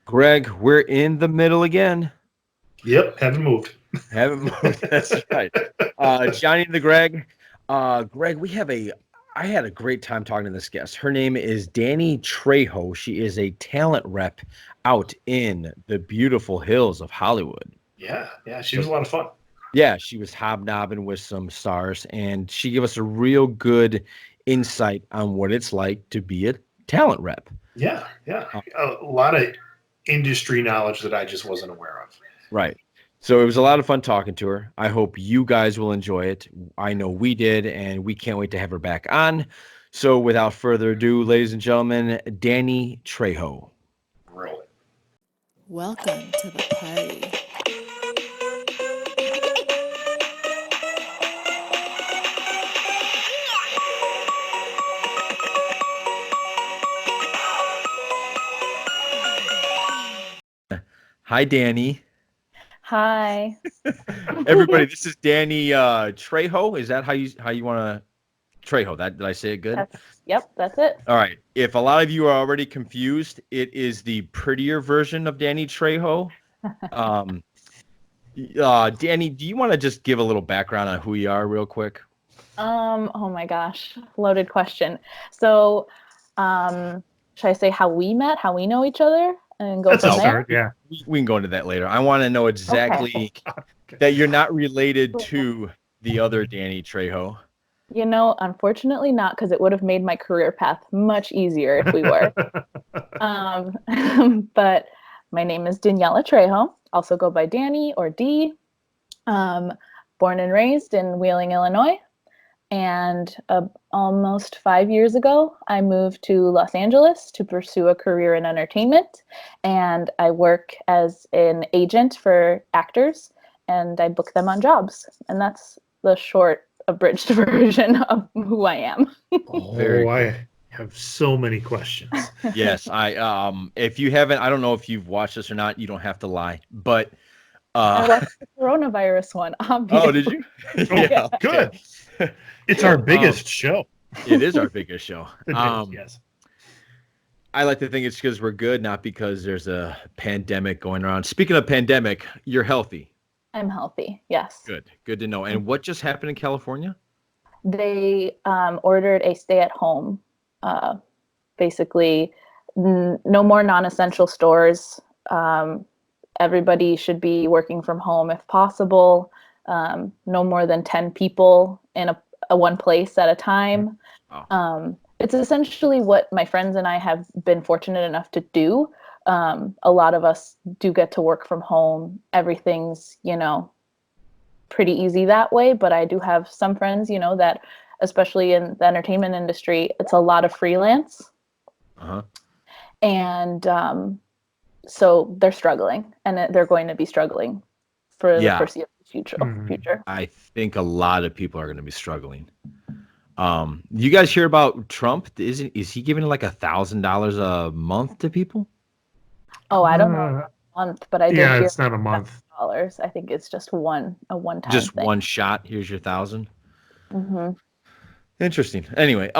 Greg, we're in the middle again. Yep, haven't moved. Haven't moved. That's right. Johnny and the Greg. Greg, I had a great time talking to this guest. Her name is Dani Trejo. She is a talent rep out in the beautiful hills of Hollywood. Yeah, she was a lot of fun. Yeah, she was hobnobbing with some stars, and she gave us a real good insight on what it's like to be a talent rep. Yeah. A lot of industry knowledge that I just wasn't aware of. Right. So it was a lot of fun talking to her. I hope you guys will enjoy it. I know we did, and we can't wait to have her back on. So without further ado, ladies and gentlemen, Dani Trejo. Roll it. Welcome to the party. Hi, Dani. Hi. Everybody, this is Dani Trejo. Is that how you want to Trejo? Did I say it good? Yep, that's it. All right. If a lot of you are already confused, it is the prettier version of Dani Trejo. Dani, do you want to just give a little background on who you are real quick? Oh my gosh, loaded question. So, should I say how we met, how we know each other, and go from there? Start, yeah. We can go into that later. I want to know exactly that you're not related to the other Dani Trejo. You know, unfortunately not, because it would have made my career path much easier if we were. But my name is Daniela Trejo, also go by Dani or D. Born and raised in Wheeling, Illinois. And almost 5 years ago, I moved to Los Angeles to pursue a career in entertainment. And I work as an agent for actors, and I book them on jobs. And that's the short, abridged version of who I am. I have so many questions. Yes, if you haven't, I don't know if you've watched this or not. You don't have to lie, but I watched the coronavirus one. Obviously. Oh, did you? Yeah, good. It's our biggest show. It is our biggest show. Yes. I like to think it's because we're good, not because there's a pandemic going around. Speaking of pandemic, you're healthy. I'm healthy. Yes. Good to know. And what just happened in California? They ordered a stay-at-home. Basically, no more non-essential stores. Everybody should be working from home if possible. No more than 10 people in a one place at a time. Oh. It's essentially what my friends and I have been fortunate enough to do. A lot of us do get to work from home. Everything's, pretty easy that way. But I do have some friends, that, especially in the entertainment industry, it's a lot of freelance. Uh-huh. And so they're struggling, and they're going to be struggling for the foreseeable future. I think a lot of people are going to be struggling. You guys hear about Trump? Is he giving like $1,000 a month to people? Oh, I don't know a month, but I did hear it's not a month. $1,000. I think it's just a one-time just thing. One shot. Here's your $1,000. Mm-hmm. Interesting. Anyway,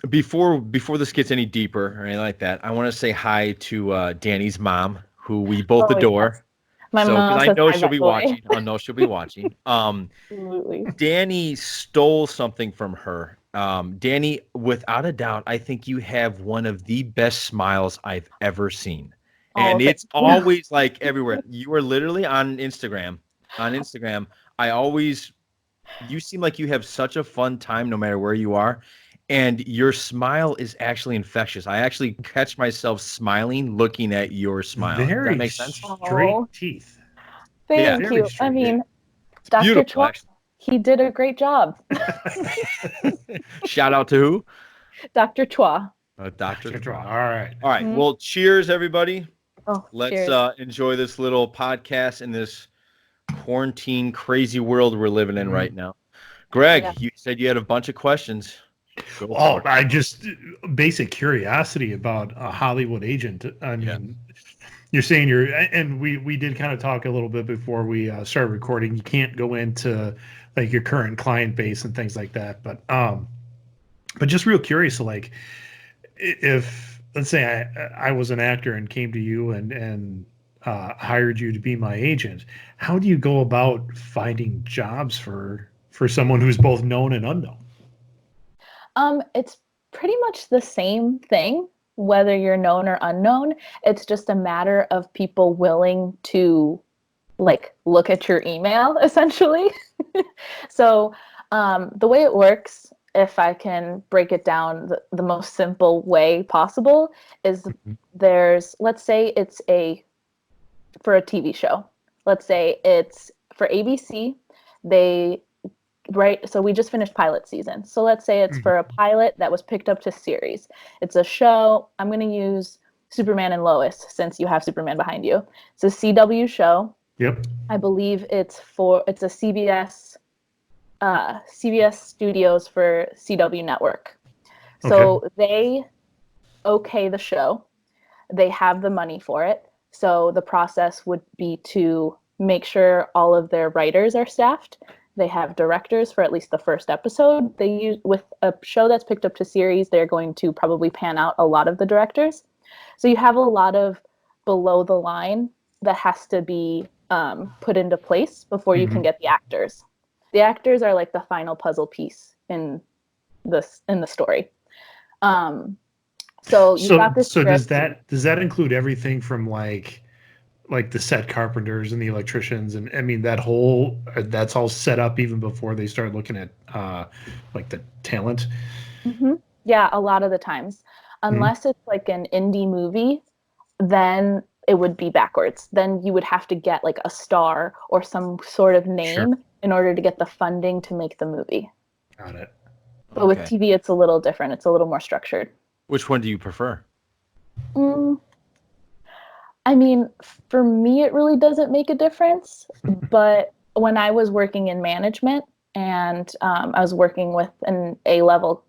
before this gets any deeper or anything like that, I want to say hi to Dani's mom, who we both adore. Yes. My mom. I know she'll be watching. I know she'll be watching. Absolutely. Dani stole something from her. Dani, without a doubt, I think you have one of the best smiles I've ever seen. And it's always like everywhere. You are literally on Instagram. You seem like you have such a fun time no matter where you are. And your smile is actually infectious. I actually catch myself smiling looking at your smile. Does that make sense? Straight teeth. Thank you. I mean, Dr. Chua, he did a great job. Shout out to who? Dr. Chua. Dr. Chua. All right. Mm-hmm. Well, cheers, everybody. Let's enjoy this little podcast in this quarantine crazy world we're living in right now. Greg, you said you had a bunch of questions. I just basic curiosity about a Hollywood agent. I mean, you're saying and we did kind of talk a little bit before we started recording. You can't go into like your current client base and things like that, but just real curious, like if let's say I was an actor and came to you and hired you to be my agent. How do you go about finding jobs for someone who's both known and unknown? It's pretty much the same thing, whether you're known or unknown. It's just a matter of people willing to like look at your email, essentially. So the way it works, if I can break it down the most simple way possible, is let's say it's for a TV show. Let's say it's for ABC. So we just finished pilot season. So let's say it's for a pilot that was picked up to series. It's a show. I'm going to use Superman and Lois since you have Superman behind you. It's a CW show. Yep. I believe it's a CBS Studios for CW Network. So they okay the show. They have the money for it. So the process would be to make sure all of their writers are staffed. They have directors for at least the first episode. With a show that's picked up to series, they're going to probably pan out a lot of the directors. So you have a lot of below the line that has to be put into place before you can get the actors. The actors are like the final puzzle piece in the story. So you got this. So does that include everything from like the set carpenters and the electricians, and I mean that's all set up even before they start looking at like the talent? Mm-hmm. Yeah, a lot of the times, unless it's like an indie movie, then it would be backwards. Then you would have to get like a star or some sort of name in order to get the funding to make the movie. Got it. But with TV, it's a little different. It's a little more structured. Which one do you prefer? I mean, for me, it really doesn't make a difference. But when I was working in management and I was working with an A-level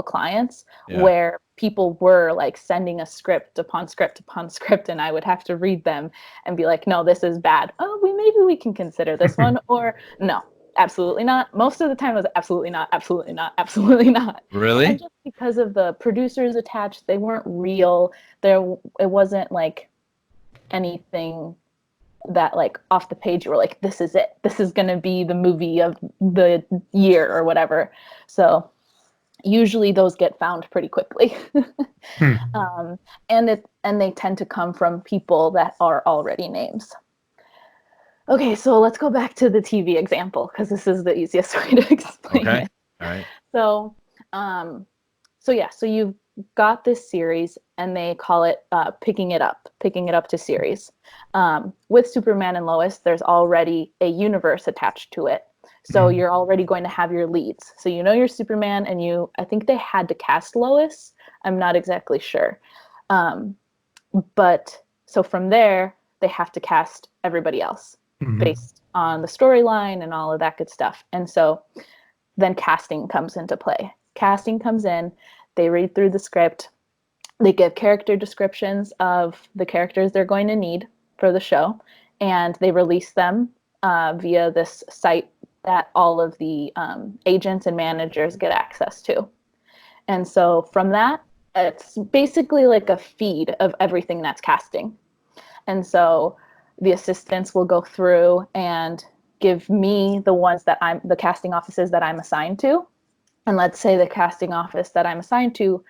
clients where people were like sending a script upon script upon script, and I would have to read them and be like, no, this is bad. Oh, maybe we can consider this one, or no, absolutely not. Most of the time it was absolutely not, absolutely not, absolutely not. Really? And just because of the producers attached, they weren't real. It wasn't like anything that like off the page you were like, this is it. This is going to be the movie of the year or whatever. So usually those get found pretty quickly. And they tend to come from people that are already names. Okay, so let's go back to the TV example because this is the easiest way to explain it. All right. So you've got this series, and they call it picking it up to series. With Superman and Lois, there's already a universe attached to it. So you're already going to have your leads. So you know your Superman, and I think they had to cast Lois. I'm not exactly sure. But so from there, they have to cast everybody else based on the storyline and all of that good stuff. And so then casting comes into play. Casting comes in, they read through the script, they give character descriptions of the characters they're going to need for the show, and they release them via this site that all of the agents and managers get access to. And so from that, it's basically like a feed of everything that's casting. And so the assistants will go through and give me the casting offices that I'm assigned to. And let's say the casting office that I'm assigned to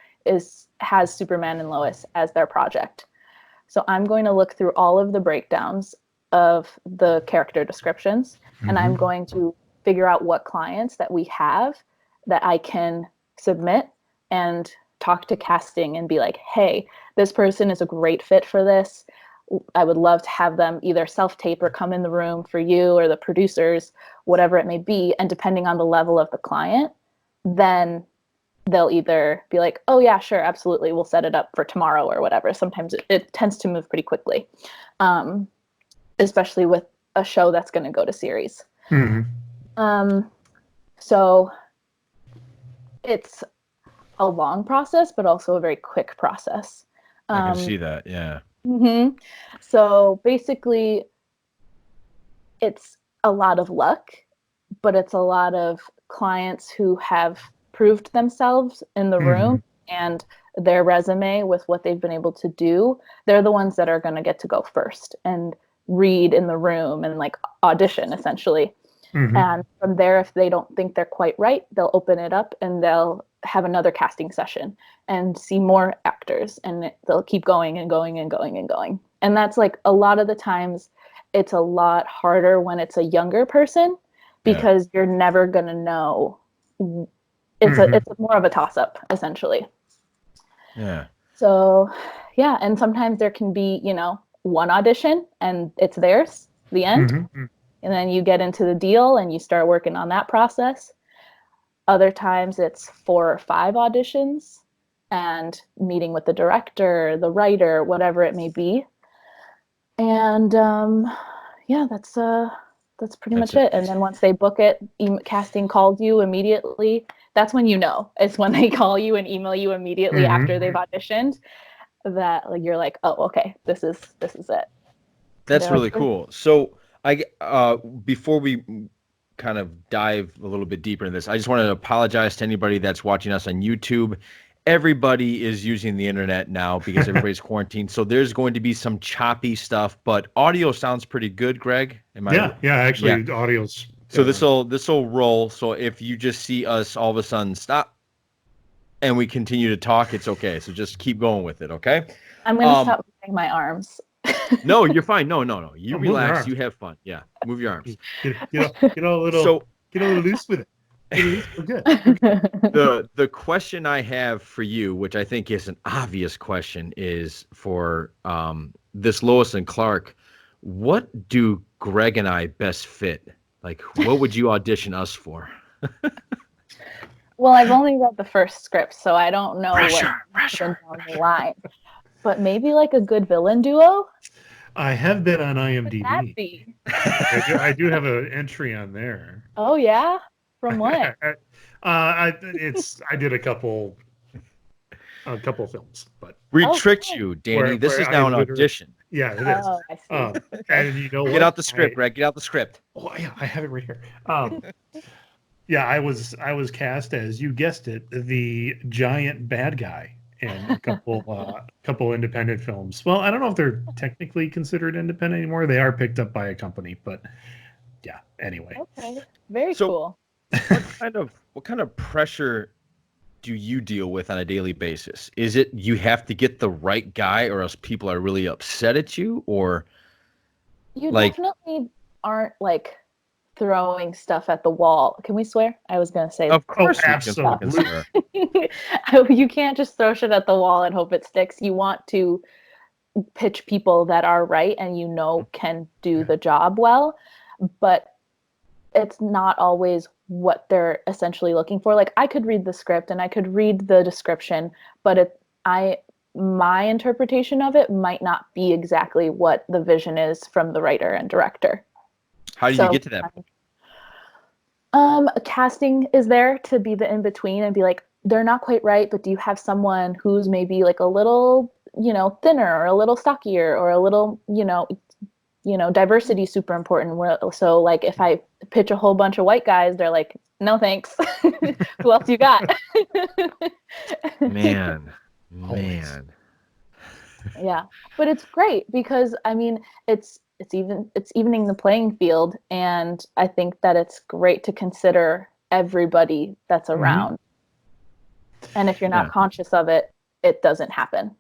has Superman and Lois as their project. So I'm going to look through all of the breakdowns of the character descriptions, and I'm going to figure out what clients that we have that I can submit and talk to casting and be like, hey, this person is a great fit for this. I would love to have them either self-tape or come in the room for you or the producers, whatever it may be. And depending on the level of the client, then they'll either be like, oh yeah, sure, absolutely, we'll set it up for tomorrow or whatever. Sometimes it tends to move pretty quickly, especially with a show that's going to go to series. So it's a long process, but also a very quick process. I can see that, yeah. So basically, it's a lot of luck, but it's a lot of clients who have proved themselves in the room and their resume with what they've been able to do, they're the ones that are going to get to go first and read in the room and like audition essentially. And from there, if they don't think they're quite right, they'll open it up and they'll have another casting session and see more actors, and they'll keep going and going and going and going. And that's like a lot of the times it's a lot harder when it's a younger person because you're never going to know. It's more of a toss-up essentially. Yeah. So yeah, and sometimes there can be, you know, one audition and it's theirs, the end. And then you get into the deal and you start working on that process. Other times it's 4 or 5 auditions and meeting with the director, the writer, whatever it may be. And yeah, that's pretty much it. And then once they book it, casting calls you immediately. That's when you know. It's when they call you and email you immediately after they've auditioned that like, you're like, oh, okay, this is it. That's really cool. So before we kind of dive a little bit deeper into this, I just want to apologize to anybody that's watching us on YouTube. Everybody is using the internet now because everybody's quarantined. So there's going to be some choppy stuff, but audio sounds pretty good, Greg. Actually, audio's. So this will roll. So if you just see us all of a sudden stop and we continue to talk, it's okay. So just keep going with it, okay? I'm gonna stop moving my arms. No, you're fine. No. You relax. You have fun. Yeah, move your arms. Get a little loose with it. We're good. The question I have for you, which I think is an obvious question, is for this Lois and Clark. What do Greg and I best fit? Like, what would you audition us for? Well, I've only read the first script, so I don't know what's down the line. But maybe like a good villain duo. I have been on IMDb. I do have an entry on there. Oh yeah, from what? I did a couple films, but we tricked you, Danny. This is now an audition. Yeah, it is. Oh, I see. And you know, get out the script, Greg. Get out the script. Oh yeah, I have it right here. Yeah, I was cast as, you guessed it, the giant bad guy in a couple independent films. Well, I don't know if they're technically considered independent anymore. They are picked up by a company, but yeah. Anyway. Okay. Very cool. What kind of pressure do you deal with on a daily basis? Is it you have to get the right guy or else people are really upset at you, or you definitely aren't like throwing stuff at the wall. Can we swear? I was gonna say. Of course, absolutely. You can't just throw shit at the wall and hope it sticks. You want to pitch people that are right and you know can do the job well, but it's not always what they're essentially looking for. Like, I could read the script and I could read the description, but my interpretation of it might not be exactly what the vision is from the writer and director. How do you get to that point? Casting is there to be the in-between and be like, they're not quite right, but do you have someone who's maybe like a little, thinner or a little stockier or a little, diversity is super important. So like if I pitch a whole bunch of white guys, they're like, no, thanks. Who else you got? Man. Yeah, but it's great because it's evening the playing field, and I think that it's great to consider everybody that's around. And if you're not conscious of it, it doesn't happen.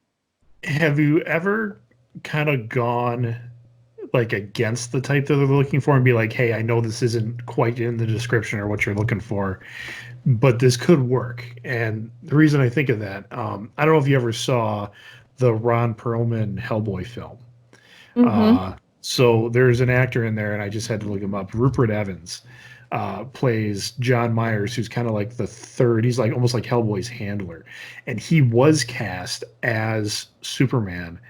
Have you ever kind of gone like against the type that they're looking for and be like, hey, I know this isn't quite in the description or what you're looking for, but this could work? And the reason I think of that, I don't know if you ever saw the Ron Perlman Hellboy film. So there's an actor in there, and I just had to look him up. Rupert Evans plays John Myers, who's kind of like the third. He's like almost like Hellboy's handler, and he was cast as Superman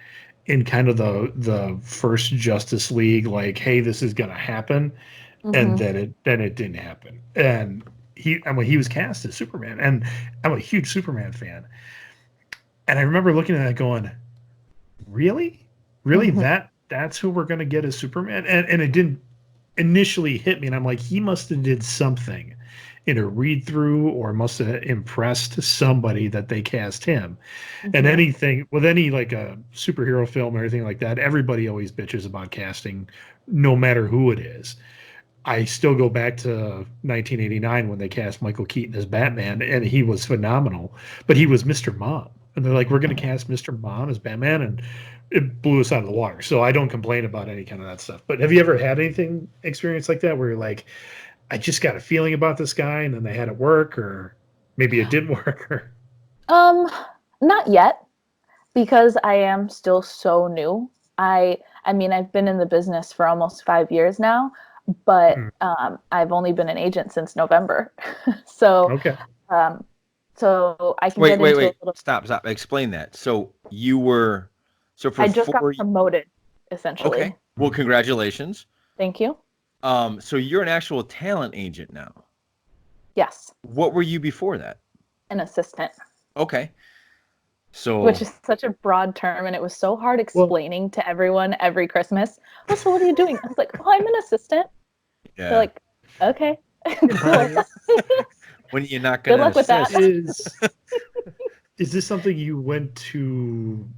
in kind of the first Justice League. Like, hey, this is gonna happen, and then it didn't happen. And he was cast as Superman, and I'm a huge Superman fan. And I remember looking at that, going, really, that's who we're gonna get as Superman, and it didn't initially hit me, and I'm like, he must have did something in a read through or must have impressed somebody that they cast him. And anything with any like a superhero film or anything like that, everybody always bitches about casting, no matter who it is. I still go back to 1989 when they cast Michael Keaton as Batman, and he was phenomenal. But he was Mr. Mom, and they're like, "We're going to cast Mr. Mom as Batman," and it blew us out of the water. So I don't complain about any kind of that stuff. But have you ever had anything experience like that where you're like, "I just got a feeling about this guy," and then they had it work, or maybe it didn't work? Or... Not yet, because I am still so new. I mean, I've been in the business for almost 5 years now. But I've only been an agent since November, so okay. So I can wait, get wait, into wait. a little. Stop. Explain that. So you were, so for I just got 4 promoted, essentially. Okay. Well, congratulations. Thank you. So you're an actual talent agent now. Yes. What were you before that? An assistant. Okay. So, which is such a broad term, and it was so hard explaining to everyone every Christmas. Oh, so what are you doing? I was like, oh, I'm an assistant. yeah. They're like, okay, cool. When you're not going Good luck with that. Is this something you went to?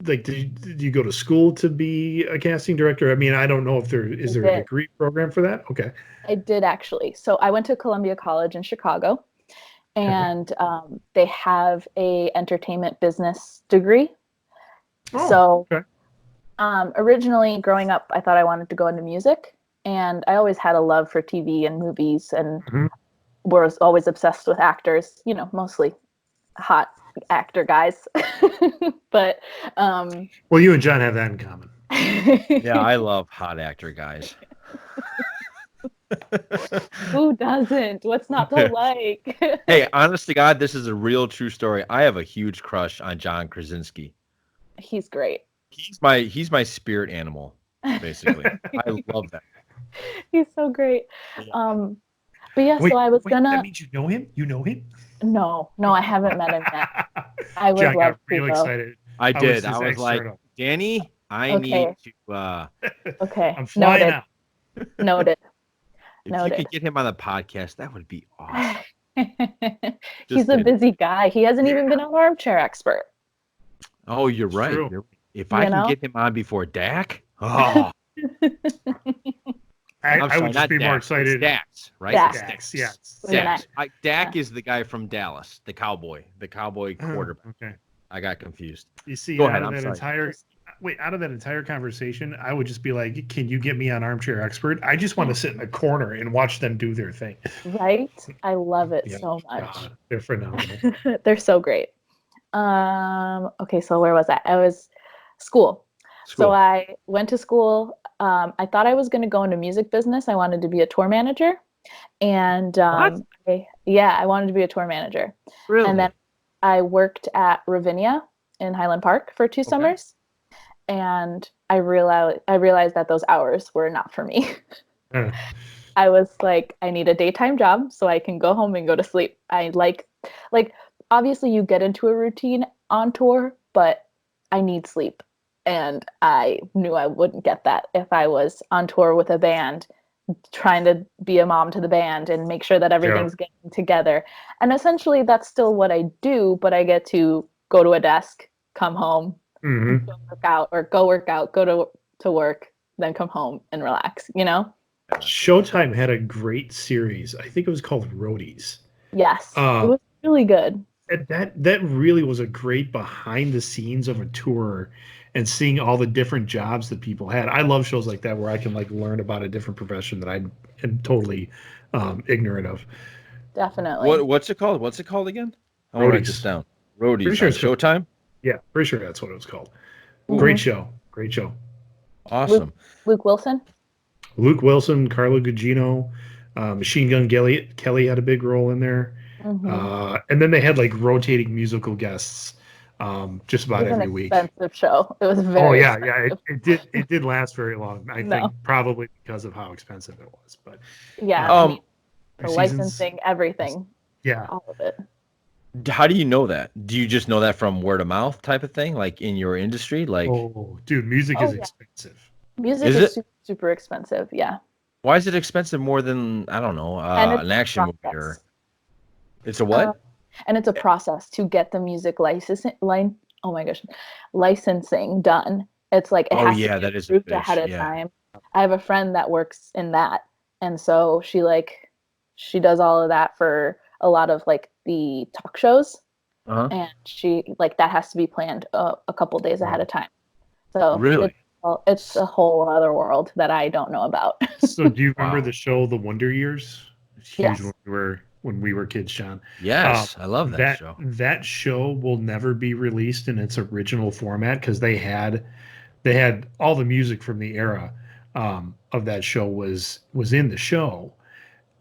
Like, did you go to school to be a casting director? I mean, I don't know if there is a degree program for that. Okay. I did actually. So I went to Columbia College in Chicago. And they have a entertainment business degree. Originally growing up, I thought I wanted to go into music, and I always had a love for TV and movies, and was always obsessed with actors. You know, mostly hot actor guys. But well, you and John have that in common. Yeah, I love hot actor guys. Who doesn't? What's not to like? Hey, honest to God, this is a real true story. I have a huge crush on John Krasinski. He's great. He's my spirit animal, basically. I love that. He's so great. Yeah. But yeah, so I was gonna. That means you know him? You know him? No, I haven't met him yet. I would John love got real excited. I did. I was like, Danny, I need to. Okay. I'm flying out. Noted. If you could get him on the podcast, that would be awesome. He's a busy guy. He hasn't even been an armchair expert. Oh, you're right. If I can get him on before Dak, oh. I would just be more excited. Dax, right? Dax, yeah. Dax. Dak is the guy from Dallas, the cowboy quarterback. Okay. I got confused. You see, out of that entire conversation, I would just be like, can you get me on Armchair Expert? I just want to sit in a corner and watch them do their thing. Right? I love it so much. God, they're phenomenal. They're so great. Okay, so where was I? I was school. So I went to school. I thought I was going to go into music business. I wanted to be a tour manager. And I wanted to be a tour manager. Really? And then I worked at Ravinia in Highland Park for 2 summers. And I realized that those hours were not for me. I was like, I need a daytime job so I can go home and go to sleep. I like obviously you get into a routine on tour, but I need sleep. And I knew I wouldn't get that if I was on tour with a band, trying to be a mom to the band and make sure that everything's getting together. And essentially that's still what I do, but I get to go to a desk, come home, go work out, go to work, then come home and relax, you know? Showtime had a great series. I think it was called Roadies. Yes, it was really good. That really was a great behind the scenes of a tour and seeing all the different jobs that people had. I love shows like that where I can learn about a different profession that I am totally ignorant of. Definitely. What's it called? What's it called again? I want to write this down. Roadies. Pretty sure it's Showtime? Yeah, pretty sure that's what it was called. Great show. Great show. Awesome. Luke Wilson, Carlo Gugino, Machine Gun Kelly had a big role in there. And then they had rotating musical guests just about every week. Expensive show. It was very expensive. It did last very long. I think probably because of how expensive it was. But the licensing, everything. Yeah. All of it. How do you know that? Do you just know that from word of mouth type of thing, in your industry? Oh, dude, music is expensive. Music is super, super expensive. Yeah. Why is it expensive more than, I don't know, And it's an a action movie process. or it's a what? And it's a process to get the music oh my gosh, licensing done. It's like it Oh has to yeah, be that is a approved ahead fish. of Yeah. time. I have a friend that works in that, and so she does all of that for a lot of like the talk shows, Uh-huh. and she like that has to be planned a couple days ahead of time. So Really? it's a whole other world that I don't know about. So do you remember Wow. the show The Wonder Years? It's huge Yes. when we were kids, John. Yes, I love that That show. that show will never be released in its original format because they had all the music from the era of that show was in the show.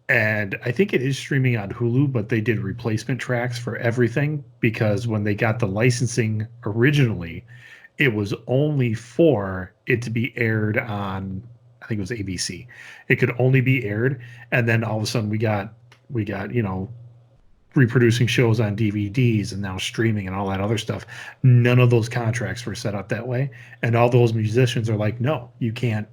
And I think it is streaming on Hulu, but they did replacement tracks for everything because when they got the licensing originally, it was only for it to be aired on, I think it was ABC. It could only be aired, and then all of a sudden we got reproducing shows on DVDs and now streaming and all that other stuff. None of those contracts were set up that way, and all those musicians are like, no, you can't,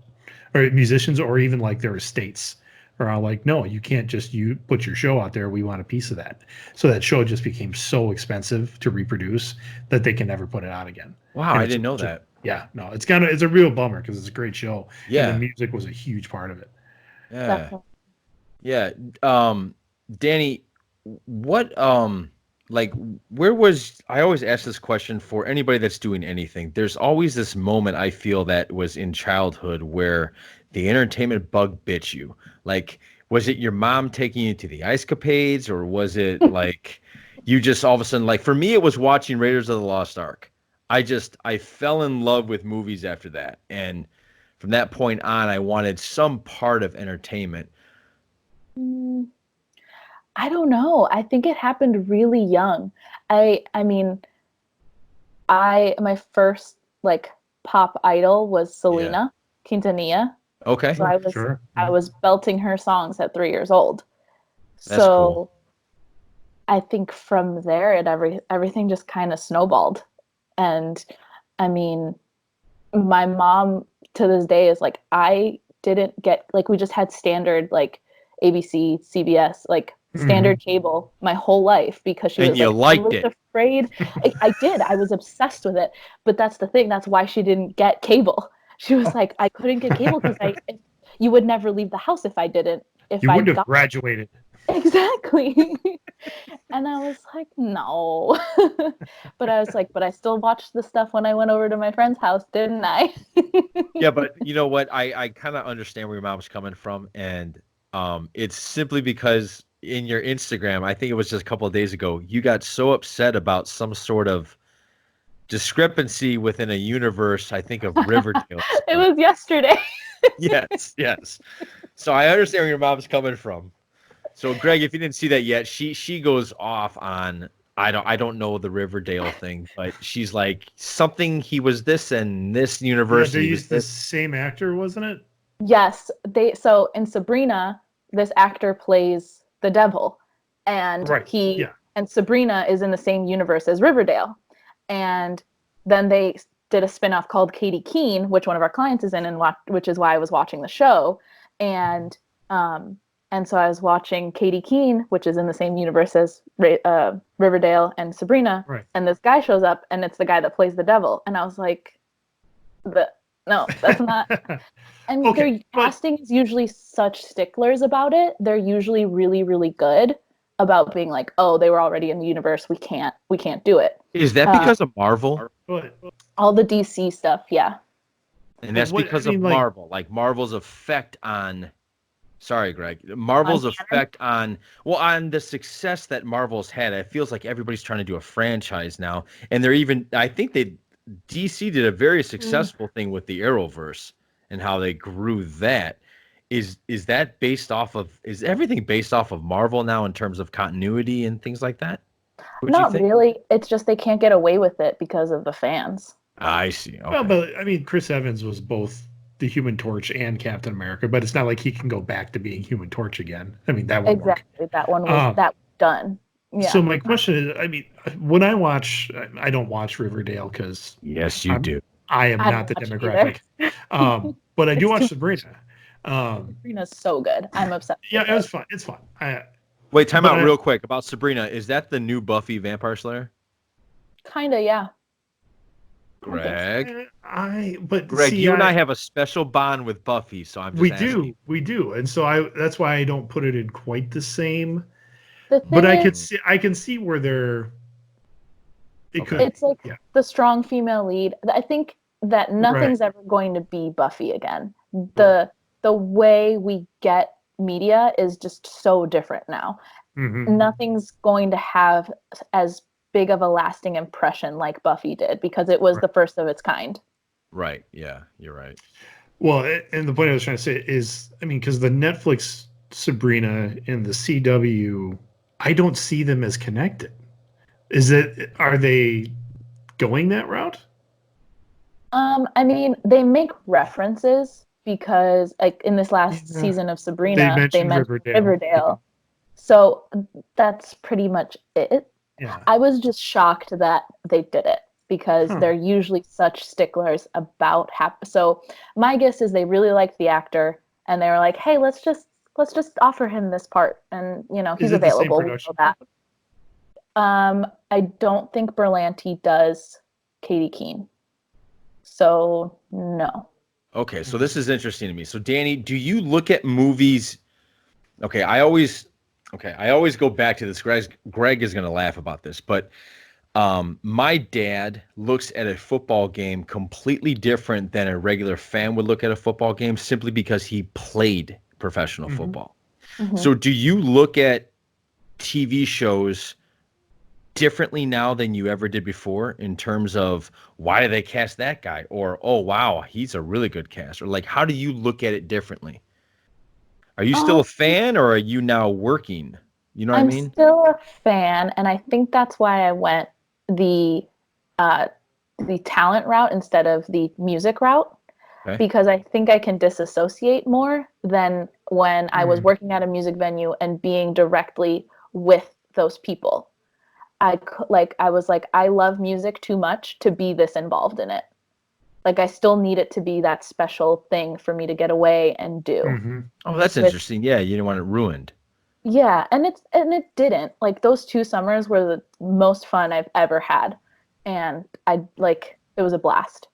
or musicians or even like their estates are all like, no, you can't just you put your show out there. We want a piece of that. So that show just became so expensive to reproduce that they can never put it out again. Wow, And I it's didn't know that. yeah, no, it's a real bummer because it's a great show and the Yeah. music was a huge part of it. Yeah. Definitely. Yeah. Danny, what like where was I always ask this question for anybody that's doing anything. There's always this moment I feel that was in childhood where the entertainment bug bit you. Like, was it your mom taking you to the ice capades, or was it like you just all of a sudden, like for me it was watching Raiders of the Lost Ark. I fell in love with movies after that. And from that point on I wanted some part of entertainment. Mm, I don't know. I think it happened really young. I mean, my first like pop idol was Yeah. Selena Quintanilla. Okay. So Sure. I Yeah. was belting her songs at 3 years old. That's cool. So I think from there everything just kind of snowballed. And I mean, my mom to this day is like, I didn't get like we just had standard like ABC, CBS, like Mhm. standard cable my whole life because she And was you like, I liked was it. afraid. I did. I was obsessed with it. But that's the thing. That's why she didn't get cable. She was like, I couldn't get cable because you would never leave the house if I didn't. If You I wouldn't have got graduated. exactly. And I was like, no. But I was like, but I still watched the stuff when I went over to my friend's house, didn't I? Yeah, but you know what? I kind of understand where your mom's coming from, and it's simply because in your Instagram, I think it was just a couple of days ago, you got so upset about some sort of discrepancy within a universe, I think of Riverdale. It was yesterday. Yes, yes. So I understand where your mom's coming from. So Greg, if you didn't see that yet, she goes off on I don't know the Riverdale thing, but she's like something he was this and this Yeah, universe and they he was used the this. same actor, wasn't it? Yes, so in Sabrina, this actor plays the devil, and Right. Yeah. and Sabrina is in the same universe as Riverdale. And then they did a spin-off called Katie Keene, which one of our clients is in, and which is why I was watching the show. And so I was watching Katie Keene, which is in the same universe as Riverdale and Sabrina. Right. And this guy shows up, and it's the guy that plays the devil. And I was like, no, that's not. And Okay, their but casting is usually such sticklers about it. They're usually really, really good about being like, oh, they were already in the universe. We can't do it. Is that because of Marvel? but All the DC stuff, yeah. And that's what I because mean, of like, Marvel, like Marvel's effect on. Sorry, Greg. Marvel's effect on the success that Marvel's had. It feels like everybody's trying to do a franchise now, and they're even. I think DC did a very successful thing with the Arrowverse and how they grew that. Is that based off of? Is everything based off of Marvel now in terms of continuity and things like that? Would you Not think? really. It's just they can't get away with it because of the fans. I see. well, Okay. but I mean, Chris Evans was both the Human Torch and Captain America, but it's not like he can go back to being Human Torch again. I mean, that would work. Exactly. That one was done. Yeah. So my question is, I mean, when I don't watch Riverdale because Yes, you do. I am I not the don't watch it demographic. But I do It's watch too Sabrina. Sabrina's so good. I'm obsessed. Yeah, with it was fun. It's fun. Wait, time But out real quick about Sabrina. Is that the new Buffy Vampire Slayer? Kinda, yeah. Greg, but Greg, see, you and I have a special bond with Buffy, so I'm just asking. we do, and so that's why I don't put it in quite the same. The But thing is, I can see where it Okay. could. it's like Yeah. the strong female lead. I think that nothing's ever going to be Buffy again. The way we get media is just so different now. Mm-hmm. Nothing's going to have as big of a lasting impression like Buffy did because it was the first of its kind. Right. Yeah, you're right. Well, and the point I was trying to say is, I mean, because the Netflix Sabrina and the CW, I don't see them as connected. Are they going that route? I mean, they make references because, like, in this last season of Sabrina, they mentioned Riverdale. So that's pretty much it. Yeah. I was just shocked that they did it because they're usually such sticklers about so my guess is they really liked the actor and they were like, hey, let's just offer him this part, and he's available. We know that. I don't think Berlanti does Katie Keene. So no. Okay, so this is interesting to me. So Danny, do you look at movies? Okay, I always go back to this. Greg is going to laugh about this, but my dad looks at a football game completely different than a regular fan would look at a football game, simply because he played professional football. Mm-hmm. So do you look at TV shows differently now than you ever did before in terms of why did they cast that guy, or oh wow, he's a really good cast, or like how do you look at it differently? Are you still a fan, or are you now working? You know what I mean? I'm still a fan, and I think that's why I went the talent route instead of the music route, because I think I can disassociate more than when I was working at a music venue and being directly with those people. I was like, I love music too much to be this involved in it. Like, I still need it to be that special thing for me to get away and do. Mm-hmm. Oh, that's interesting. Yeah, you didn't want it ruined. Yeah, and it didn't. Like, those 2 summers were the most fun I've ever had, and it was a blast.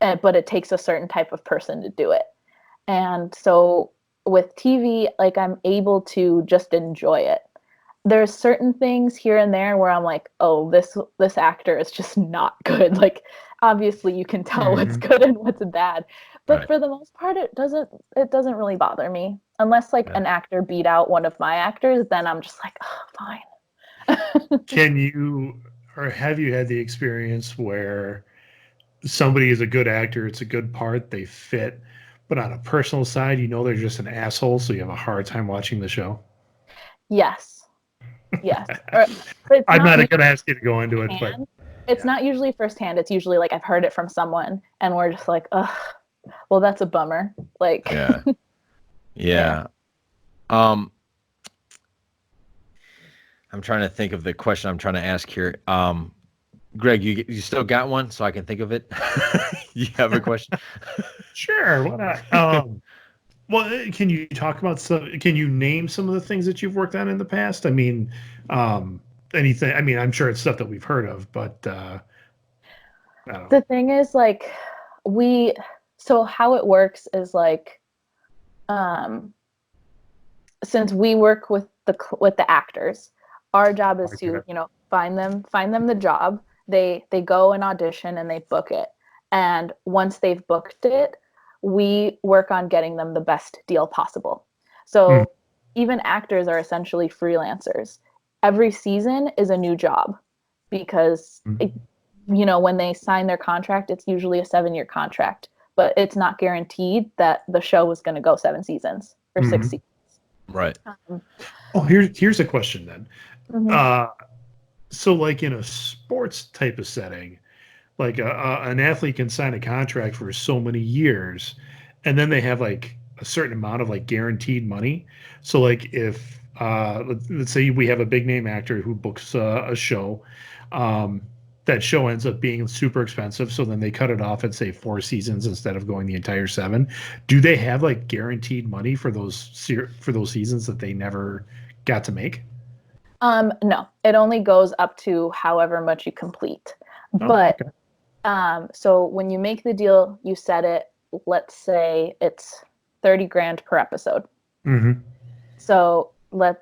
But it takes a certain type of person to do it, and so with TV, like, I'm able to just enjoy it. There's certain things here and there where I'm like, oh, this actor is just not good. Like, obviously you can tell what's good and what's bad, but for the most part, it doesn't really bother me unless an actor beat out one of my actors. Then I'm just like, oh, fine. Can you, or have you had the experience where somebody is a good actor, it's a good part, they fit, but on a personal side, they're just an asshole, so you have a hard time watching the show? Yes. I'm not going to ask you to go into it, but it's not usually firsthand. It's usually like I've heard it from someone, and we're just like, ugh, well, that's a bummer. Like, yeah. I'm trying to think of the question I'm trying to ask here. Greg, you still got one, so I can think of it. You have a question? Sure. Why not? Well, can you talk about can you name some of the things that you've worked on in the past? I mean, anything. I mean, I'm sure it's stuff that we've heard of, but I don't know. The thing is, like, so how it works is like, since we work with the actors, our job is to find them the job. They go and audition and they book it, and once they've booked it, we work on getting them the best deal possible. So even actors are essentially freelancers. Every season is a new job because, when they sign their contract, it's usually a 7-year contract, but it's not guaranteed that the show is going to go 7 seasons or 6 seasons. Right. Here's a question then. So like in a sports type of setting, like an athlete can sign a contract for so many years, and then they have like a certain amount of like guaranteed money. So like if let's say we have a big name actor who books a show, that show ends up being super expensive, so then they cut it off at say 4 seasons instead of going the entire 7. Do they have like guaranteed money for those seasons that they never got to make? No, it only goes up to however much you complete. Oh, But okay. so when you make the deal, you set it, let's say it's 30 grand per episode. Mm-hmm. So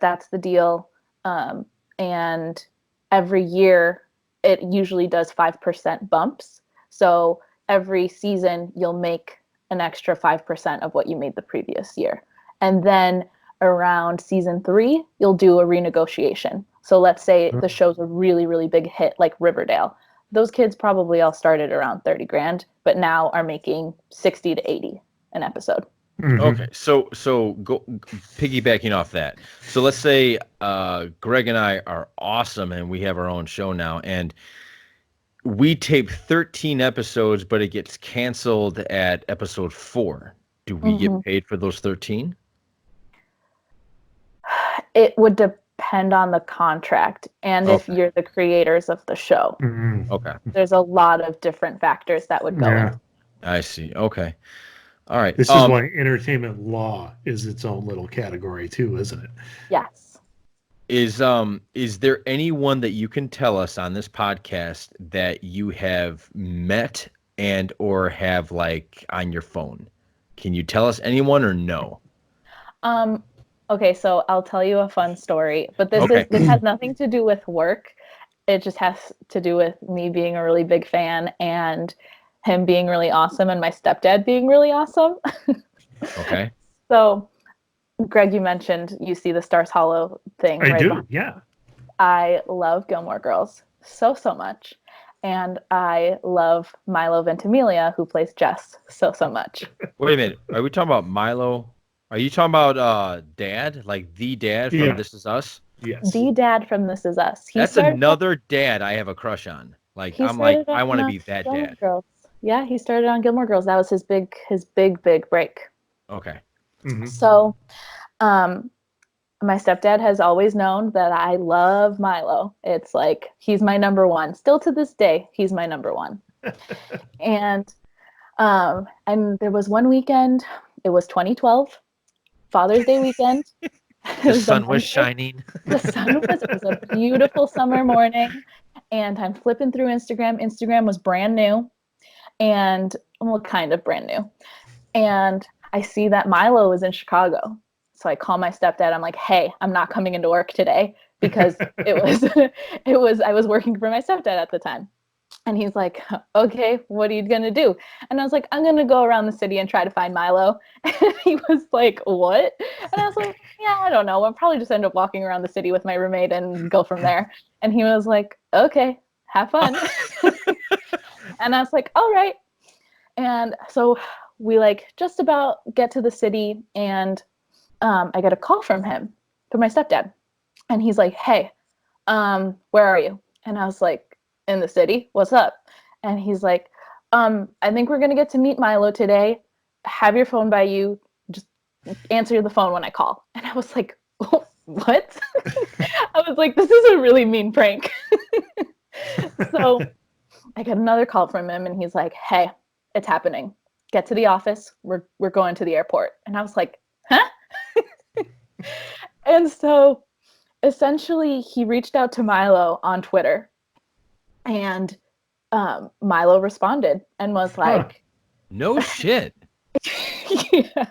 that's the deal. And every year it usually does 5% bumps. So every season you'll make an extra 5% of what you made the previous year. And then around season 3, you'll do a renegotiation. So let's say the show's a really, really big hit like Riverdale. Those kids probably all started around 30 grand, but now are making 60 to 80 an episode. Mm-hmm. Okay, so go piggybacking off that. So let's say Greg and I are awesome and we have our own show now, and we tape 13 episodes, but it gets canceled at episode 4. Do we get paid for those 13? It would depend on the contract and if you're the creators of the show. Mm-hmm. Okay. There's a lot of different factors that would go in. I see. Okay. All right. This is why entertainment law is its own little category too, isn't it? Yes. Is there anyone that you can tell us on this podcast that you have met and or have like on your phone? Can you tell us anyone or no? Okay, so I'll tell you a fun story, but this has nothing to do with work. It just has to do with me being a really big fan and him being really awesome and my stepdad being really awesome. Okay. So, Greg, you mentioned you see the Stars Hollow thing. I do, yeah. I love Gilmore Girls so much. And I love Milo Ventimiglia, who plays Jess, so much. Wait a minute. Are we talking about Milo? Are you talking about Dad? Like the dad from This Is Us? Yes. The dad from This Is Us. That's another dad I have a crush on. Like, I'm like, I want to be that dad. Girls. Yeah, he started on Gilmore Girls. That was his big break. Okay. Mm-hmm. So, my stepdad has always known that I love Milo. It's like, he's my number one. Still to this day, he's my number one. And there was one weekend, it was 2012, Father's Day weekend. The sun was shining. It was a beautiful summer morning. And I'm flipping through Instagram. Instagram was brand new. And, well, kind of brand new. And I see that Milo is in Chicago. So I call my stepdad. I'm like, hey, I'm not coming into work today because I was working for my stepdad at the time. And he's like, okay, what are you going to do? And I was like, I'm going to go around the city and try to find Milo. And he was like, what? And I was like, yeah, I don't know. I'll probably just end up walking around the city with my roommate and go from there. And he was like, okay, have fun. And I was like, all right. And so we like just about get to the city, and I get a call from my stepdad. And he's like, hey, where are you? And I was like, in the city, what's up? And he's like, I think we're going to get to meet Milo today. Have your phone by you. Just answer the phone when I call. And I was like, what? I was like, this is a really mean prank. So I get another call from him, and he's like, hey, it's happening. Get to the office. We're going to the airport. And I was like, huh? And so essentially he reached out to Milo on Twitter, and Milo responded and was like, no shit. Yeah.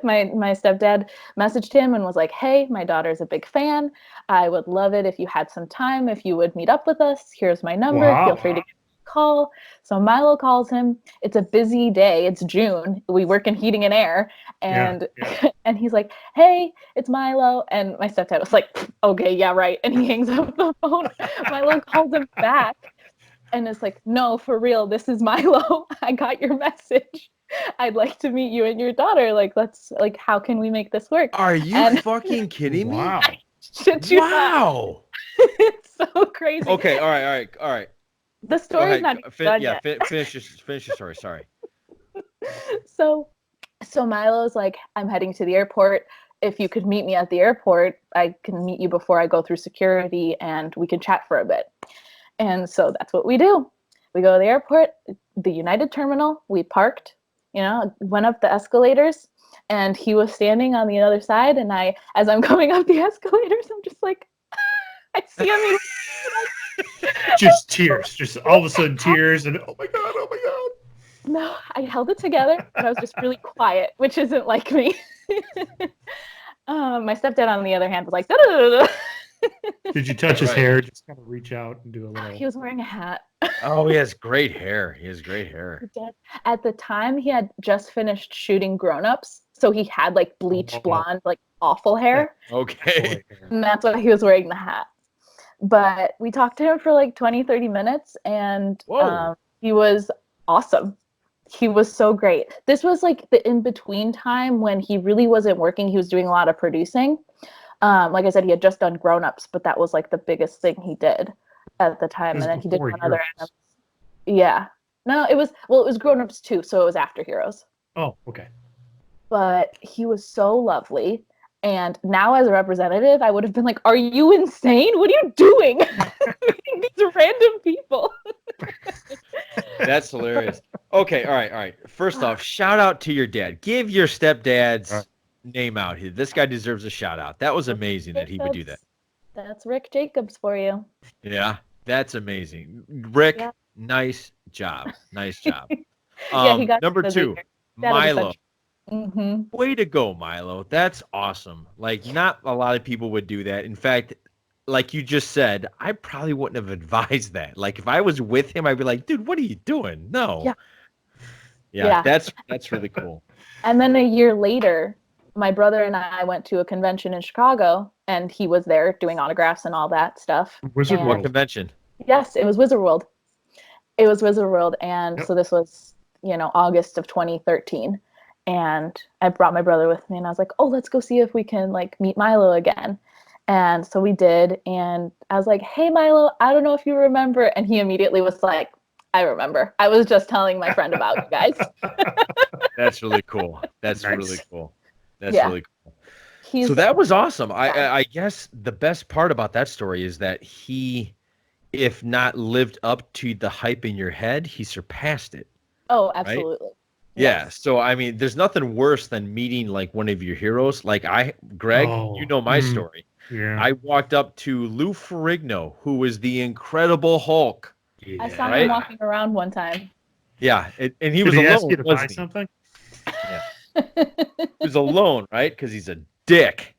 My stepdad messaged him and was like, hey, my daughter's a big fan. I would love it if you had some time, if you would meet up with us. Here's my number. Wow. Feel free to call. So Milo calls him. It's a busy day. It's June. We work in heating and air. And and he's like, hey, it's Milo. And my stepdad was like, okay, yeah, right. And he hangs up the phone. Milo calls him back and it's like, no, for real, this is Milo. I got your message. I'd like to meet you and your daughter. Like, how can we make this work? Are you fucking kidding me? Wow. Wow. It's so crazy. Okay. All right. The story's not done yet. Finish your story. Sorry. So Milo's like, I'm heading to the airport. If you could meet me at the airport, I can meet you before I go through security and we can chat for a bit. And so that's what we do. We go to the airport, the United Terminal, we parked, went up the escalators, and he was standing on the other side. And as I'm going up the escalators, I'm just like, I see him. Just tears, just all of a sudden tears, and oh my God. No, I held it together, but I was just really quiet, which isn't like me. My stepdad, on the other hand, was like, da-da-da-da. Did you touch his hair? Just kind of reach out and do a little. He was wearing a hat. Oh, he has great hair. He has great hair. At the time, he had just finished shooting Grown Ups, so he had like bleach blonde, like awful hair. Okay. And that's why he was wearing the hat. But we talked to him for like 20, 30 minutes, and he was awesome. He was so great. This was like the in-between time when he really wasn't working. He was doing a lot of producing. Like I said, he had just done Grown Ups, but that was like the biggest thing he did at the time. And then he did one other. Yeah. No, it was Grown Ups too, so it was after Heroes. Oh, okay. But he was so lovely. And now as a representative, I would have been like, are you insane? What are you doing? These are random people. That's hilarious. Okay, all right. First off, shout out to your dad. Give your stepdad's name out here. This guy deserves a shout out. That was amazing that he would do that. That's Rick Jacobs for you. Yeah, that's amazing. Rick, nice job. Nice job. He got number 2, Milo. Mm-hmm. Way to go, Milo. That's awesome. Like, not a lot of people would do that. In fact, like you just said, I probably wouldn't have advised that. Like, if I was with him, I'd be like, dude, what are you doing? No. Yeah. That's really cool. And then a year later, my brother and I went to a convention in Chicago, and he was there doing autographs and all that stuff. Wizard World. What convention? Yes, it was Wizard World. And so this was, August of 2013. And I brought my brother with me, and I was like, oh, let's go see if we can like meet Milo again. And so we did. And I was like, hey, Milo, I don't know if you remember. And he immediately was like, I remember. I was just telling my friend about you guys. That's really cool. That's really cool. That's really cool. So that was awesome. I guess the best part about that story is that he, if not lived up to the hype in your head, he surpassed it. Oh, absolutely. Right? Yeah. So, I mean, there's nothing worse than meeting like one of your heroes. Like Greg, you know my story. Yeah. I walked up to Lou Ferrigno, who was the Incredible Hulk. I saw him walking around one time. Yeah. And he was Did he alone. ask you to buy something? Yeah. He was alone, right? Because he's a dick.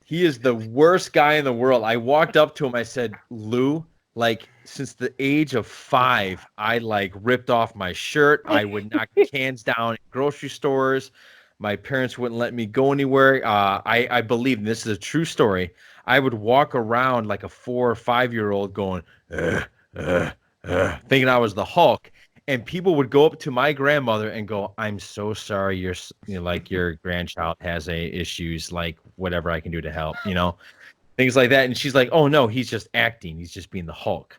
He is the worst guy in the world. I walked up to him. I said, Lou, like, since the age of 5, I like ripped off my shirt. I would knock cans down in grocery stores. My parents wouldn't let me go anywhere. I believe, and this is a true story, I would walk around like a 4 or 5-year-old going, thinking I was the Hulk. And people would go up to my grandmother and go, I'm so sorry your grandchild has issues, like whatever I can do to help, things like that. And she's like, oh no, he's just acting. He's just being the Hulk,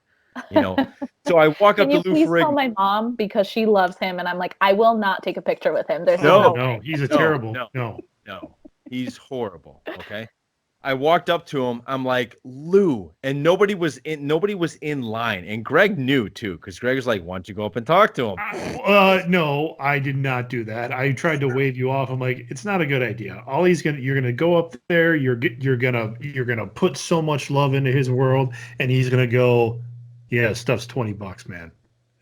So I walk up to Lou Ferrigno. Can you please call my mom, because she loves him, and I'm like, I will not take a picture with him. There's no, he's terrible. No, he's horrible. Okay. I walked up to him. I'm like, Lou, and nobody was in line. And Greg knew too, because Greg was like, why don't you go up and talk to him? No, I did not do that. I tried to wave you off. I'm like, it's not a good idea. You're gonna go up there. You're gonna put so much love into his world, and he's gonna go, yeah, stuff's $20, man.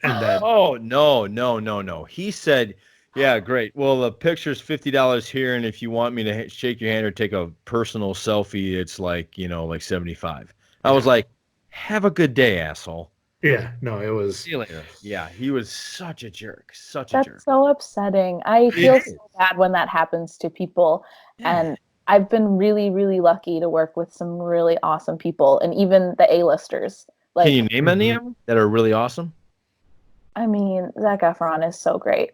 And that. Oh no. He said, yeah, great. Well, the picture's $50 here, and if you want me to shake your hand or take a personal selfie, it's like, like $75. I was like, have a good day, asshole. Yeah, no, it was. See you later. Yeah, he was such a jerk. That's so upsetting. I feel so bad when that happens to people. Yeah. And I've been really, really lucky to work with some really awesome people, and even the A-listers. Like, can you name any of them that are really awesome? I mean, Zac Efron is so great.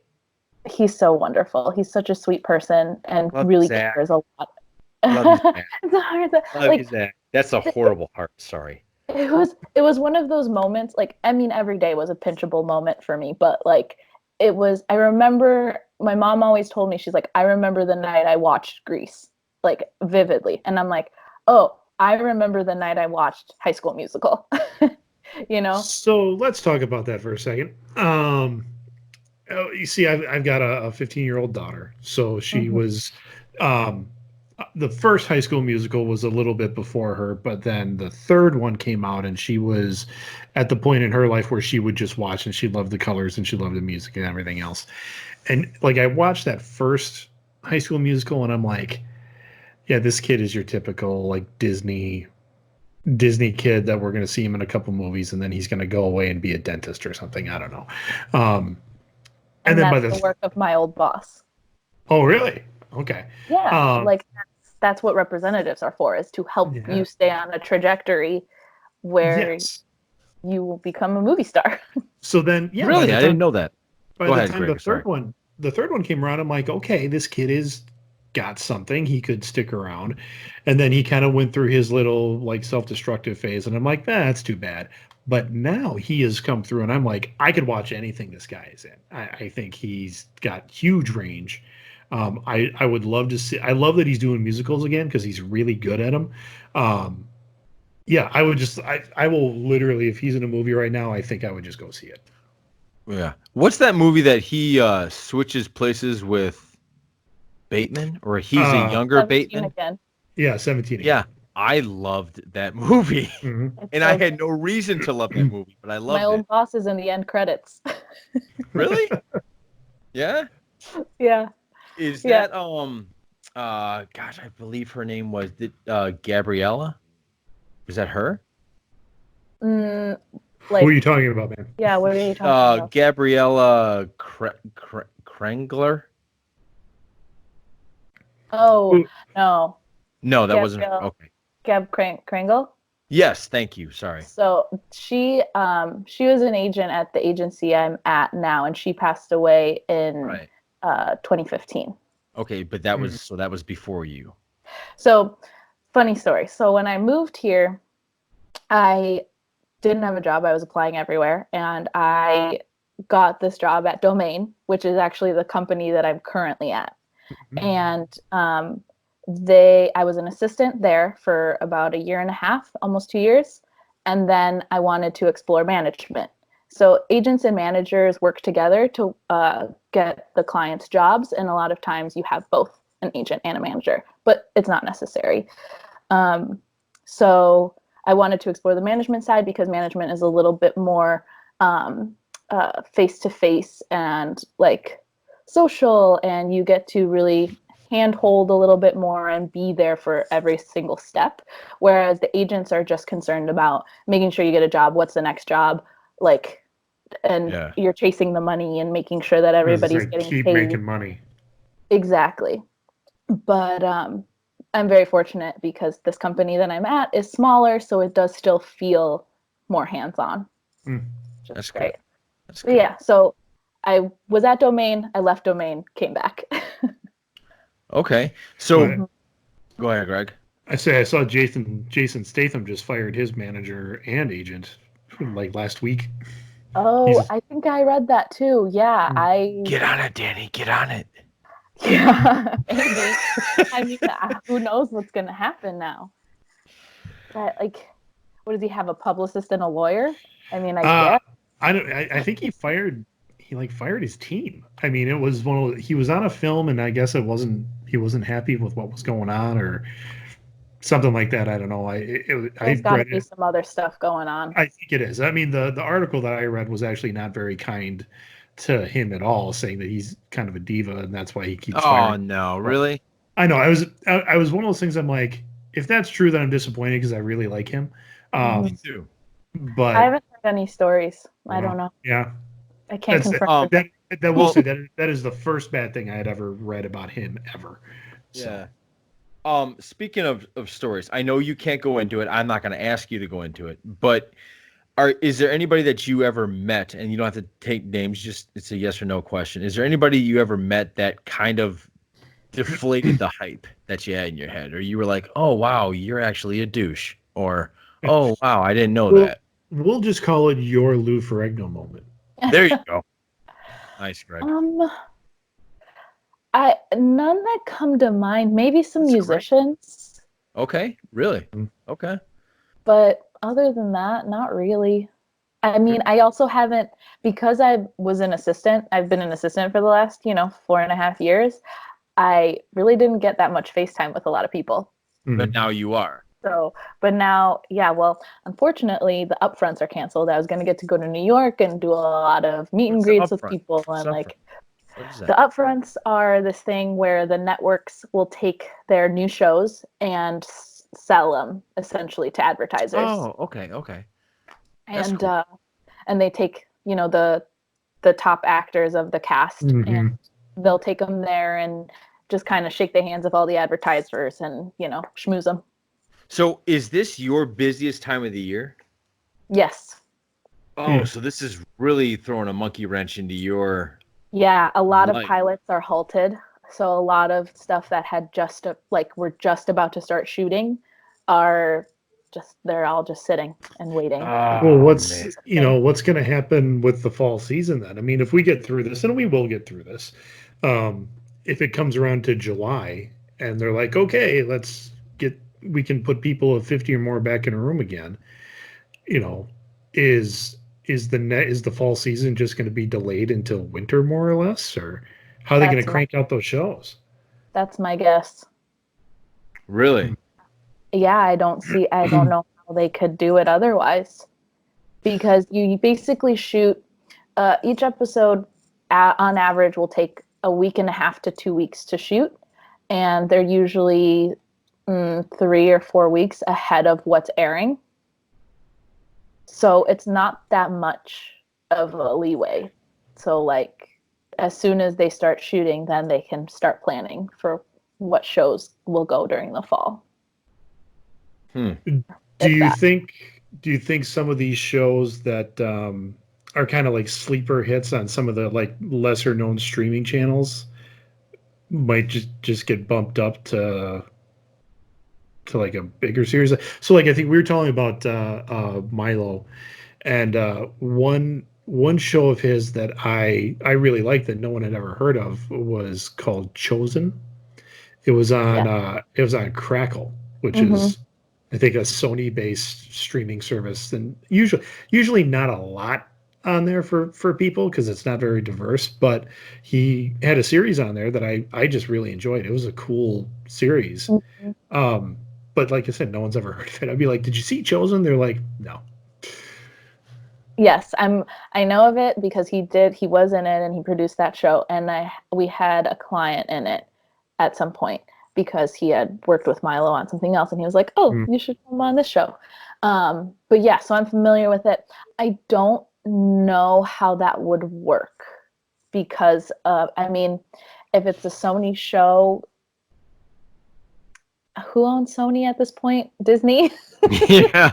He's so wonderful. He's such a sweet person, and really cares a lot. Love you, Zac. That's a horrible heart. Sorry. It was one of those moments. Like, I mean, every day was a pinchable moment for me, but like, it was. I remember my mom always told me, she's like, I remember the night I watched Grease, like vividly, and I'm like, oh, I remember the night I watched High School Musical. you know? So let's talk about that for a second. You see, I've got a 15-year-old daughter. So she Mhm. was, um, the first High School Musical was a little bit before her, but then the third one came out, and she was at the point in her life where she would just watch, and she loved the colors and she loved the music and everything else. And like I watched that first High School Musical, and I'm like, yeah, this kid is your typical like Disney kid that we're going to see him in a couple movies, and then he's going to go away and be a dentist or something. I don't know. Um, and And then by that's the the work of my old boss. oh really? Okay. Yeah, Um, like that's what representatives are for, is to help yeah. you stay on a trajectory where Yes. you will become a movie star. So then, yeah, Really? I didn't know that. by Go the ahead, time the Greg. Sorry. third one came around, I'm like, okay, this kid is got something. He could stick around. And then he kind of went through his little like self-destructive phase, and I'm like, that's too bad. But now he has come through, and I'm like, I could watch anything this guy is in. I think he's got huge range. I would love to see. I love that he's doing musicals again because he's really good at them. Um, yeah, I will literally, if he's in a movie right now, I think I would just go see it. Yeah. What's that movie that he switches places with Bateman, or he's a younger 17 Bateman? again. Yeah, 17 Yeah, again. I loved that movie, Mhm. It's and so I good. had no reason to love that movie, but I My loved it. old boss is in the end credits. Really? Yeah. Yeah. Is Yeah. that gosh, I believe her name was Gabriella? Was that her? Mm, Who are you like, talking about, man? yeah, what are you talking about? Gabriella Krengler? Oh, Who- no. No, that wasn't her. Gabrielle, Okay. Kringle. Yes, thank you. Sorry. So she was an agent at the agency I'm at now, and she passed away in Right. 2015. Okay, but that was before you. So funny story. So when I moved here, I didn't have a job. I was applying everywhere, and I got this job at Domain, which is actually the company that I'm currently at. And I was an assistant there for about a year and a half, almost 2 years, and then I wanted to explore management. So agents and managers work together to get the clients jobs, and a lot of times you have both an agent and a manager, but it's not necessary. So I wanted to explore the management side because management is a little bit more face to face and like social, and you get to really handhold a little bit more and be there for every single step. Whereas the agents are just concerned about making sure you get a job. What's the next job? Like, and Yeah. you're chasing the money and making sure that It's everybody's like getting keep paid. making money. Exactly. But I'm very fortunate because this company that I'm at is smaller, so it does still feel more hands-on. Mm. Which is That's great. good. That's But good. yeah, so I was at Domain, I left Domain, came back. Okay. So But go ahead, Greg. I say I saw Jason Statham just fired his manager and agent like last week. Oh, He's I think I read that too. Yeah, Get on it, Danny. Get on it. yeah, maybe. I mean, who knows what's gonna happen now? But like, what does he have? A publicist and a lawyer? I mean, I uh guess. I don't I think he fired his team. I mean, it was he was on a film, and I guess he wasn't happy with what was going on or something like that. I don't know. There's I got to read be it. some other stuff going on. I think it is. I mean, the article that I read was actually not very kind to him at all, saying that he's kind of a diva and that's why he keeps Oh firing. no, But really? I know. I was one of those things. I'm like, if that's true, then I'm disappointed because I really like him. Mhm. Me too. I But haven't heard any stories. I well, don't know. yeah, I can't that's confirm. Um, that will well, say that is the first bad thing I had ever read about him ever. So yeah. Speaking of stories, I know you can't go into it. I'm not going to ask you to go into it, but is there anybody that you ever met, and you don't have to take names, just it's a yes or no question. Is there anybody you ever met that kind of deflated the hype that you had in your head, or you were like, "Oh wow, you're actually a douche," or "Oh wow, I didn't know we'll that." we'll just call it your Lou Ferrigno moment. There you go. Nice, Greg. None that come to mind. Maybe some That's great. musicians, Okay, really? Mm. Okay. but other than that, not really. I mean, I also haven't, because I was an assistant, I've been an assistant for the last, 4.5 years. I really didn't get that much FaceTime with a lot of people. But now you are. So, but now, yeah, well, unfortunately, the upfronts are canceled. I was going to get to go to New York and do a lot of meet and greets with people. And like, what is that? The upfronts are this thing where the networks will take their new shows and sell them essentially to advertisers. Oh, okay. That's And cool. And they take, the top actors of the cast, and they'll take them there and just kind of shake the hands of all the advertisers and, schmooze them. So is this your busiest time of the year? Yes. Oh, so this is really throwing a monkey wrench into your... Yeah, a lot of pilots are halted. So a lot of stuff that had we're just about to start shooting they're all just sitting and waiting. Well, what's going to happen with the fall season then? I mean, if we get through this, and we will get through this, if it comes around to July and they're like, okay, we can put people of 50 or more back in a room again, is the fall season just going to be delayed until winter more or less, or how are they going to crank out those shows? That's my guess. Really? Yeah, I don't know how they could do it otherwise, because you basically shoot each episode on average will take a week and a half to 2 weeks to shoot, and they're usually 3 or 4 weeks ahead of what's airing. So it's not that much of a leeway. So like as soon as they start shooting, then they can start planning for what shows will go during the fall. Do you think some of these shows that are kind of like sleeper hits on some of the like lesser known streaming channels might just get bumped up to like a bigger series? So like I think we were talking about Milo, and one show of his that I really liked that no one had ever heard of was called Chosen. It was on Crackle, which is I think a Sony-based streaming service, and usually not a lot on there for people because it's not very diverse. But he had a series on there that I just really enjoyed. It was a cool series. But like I said, no one's ever heard of it. I'd be like, "Did you see Chosen?" They're like, "No." Yes, I know of it because he was in it and he produced that show, and we had a client in it at some point, because he had worked with Milo on something else, and he was like, "Oh, you should come on this show." But yeah, so I'm familiar with it. I don't know how that would work because, I mean, if it's a Sony show, who owns Sony at this point? Disney? Yeah.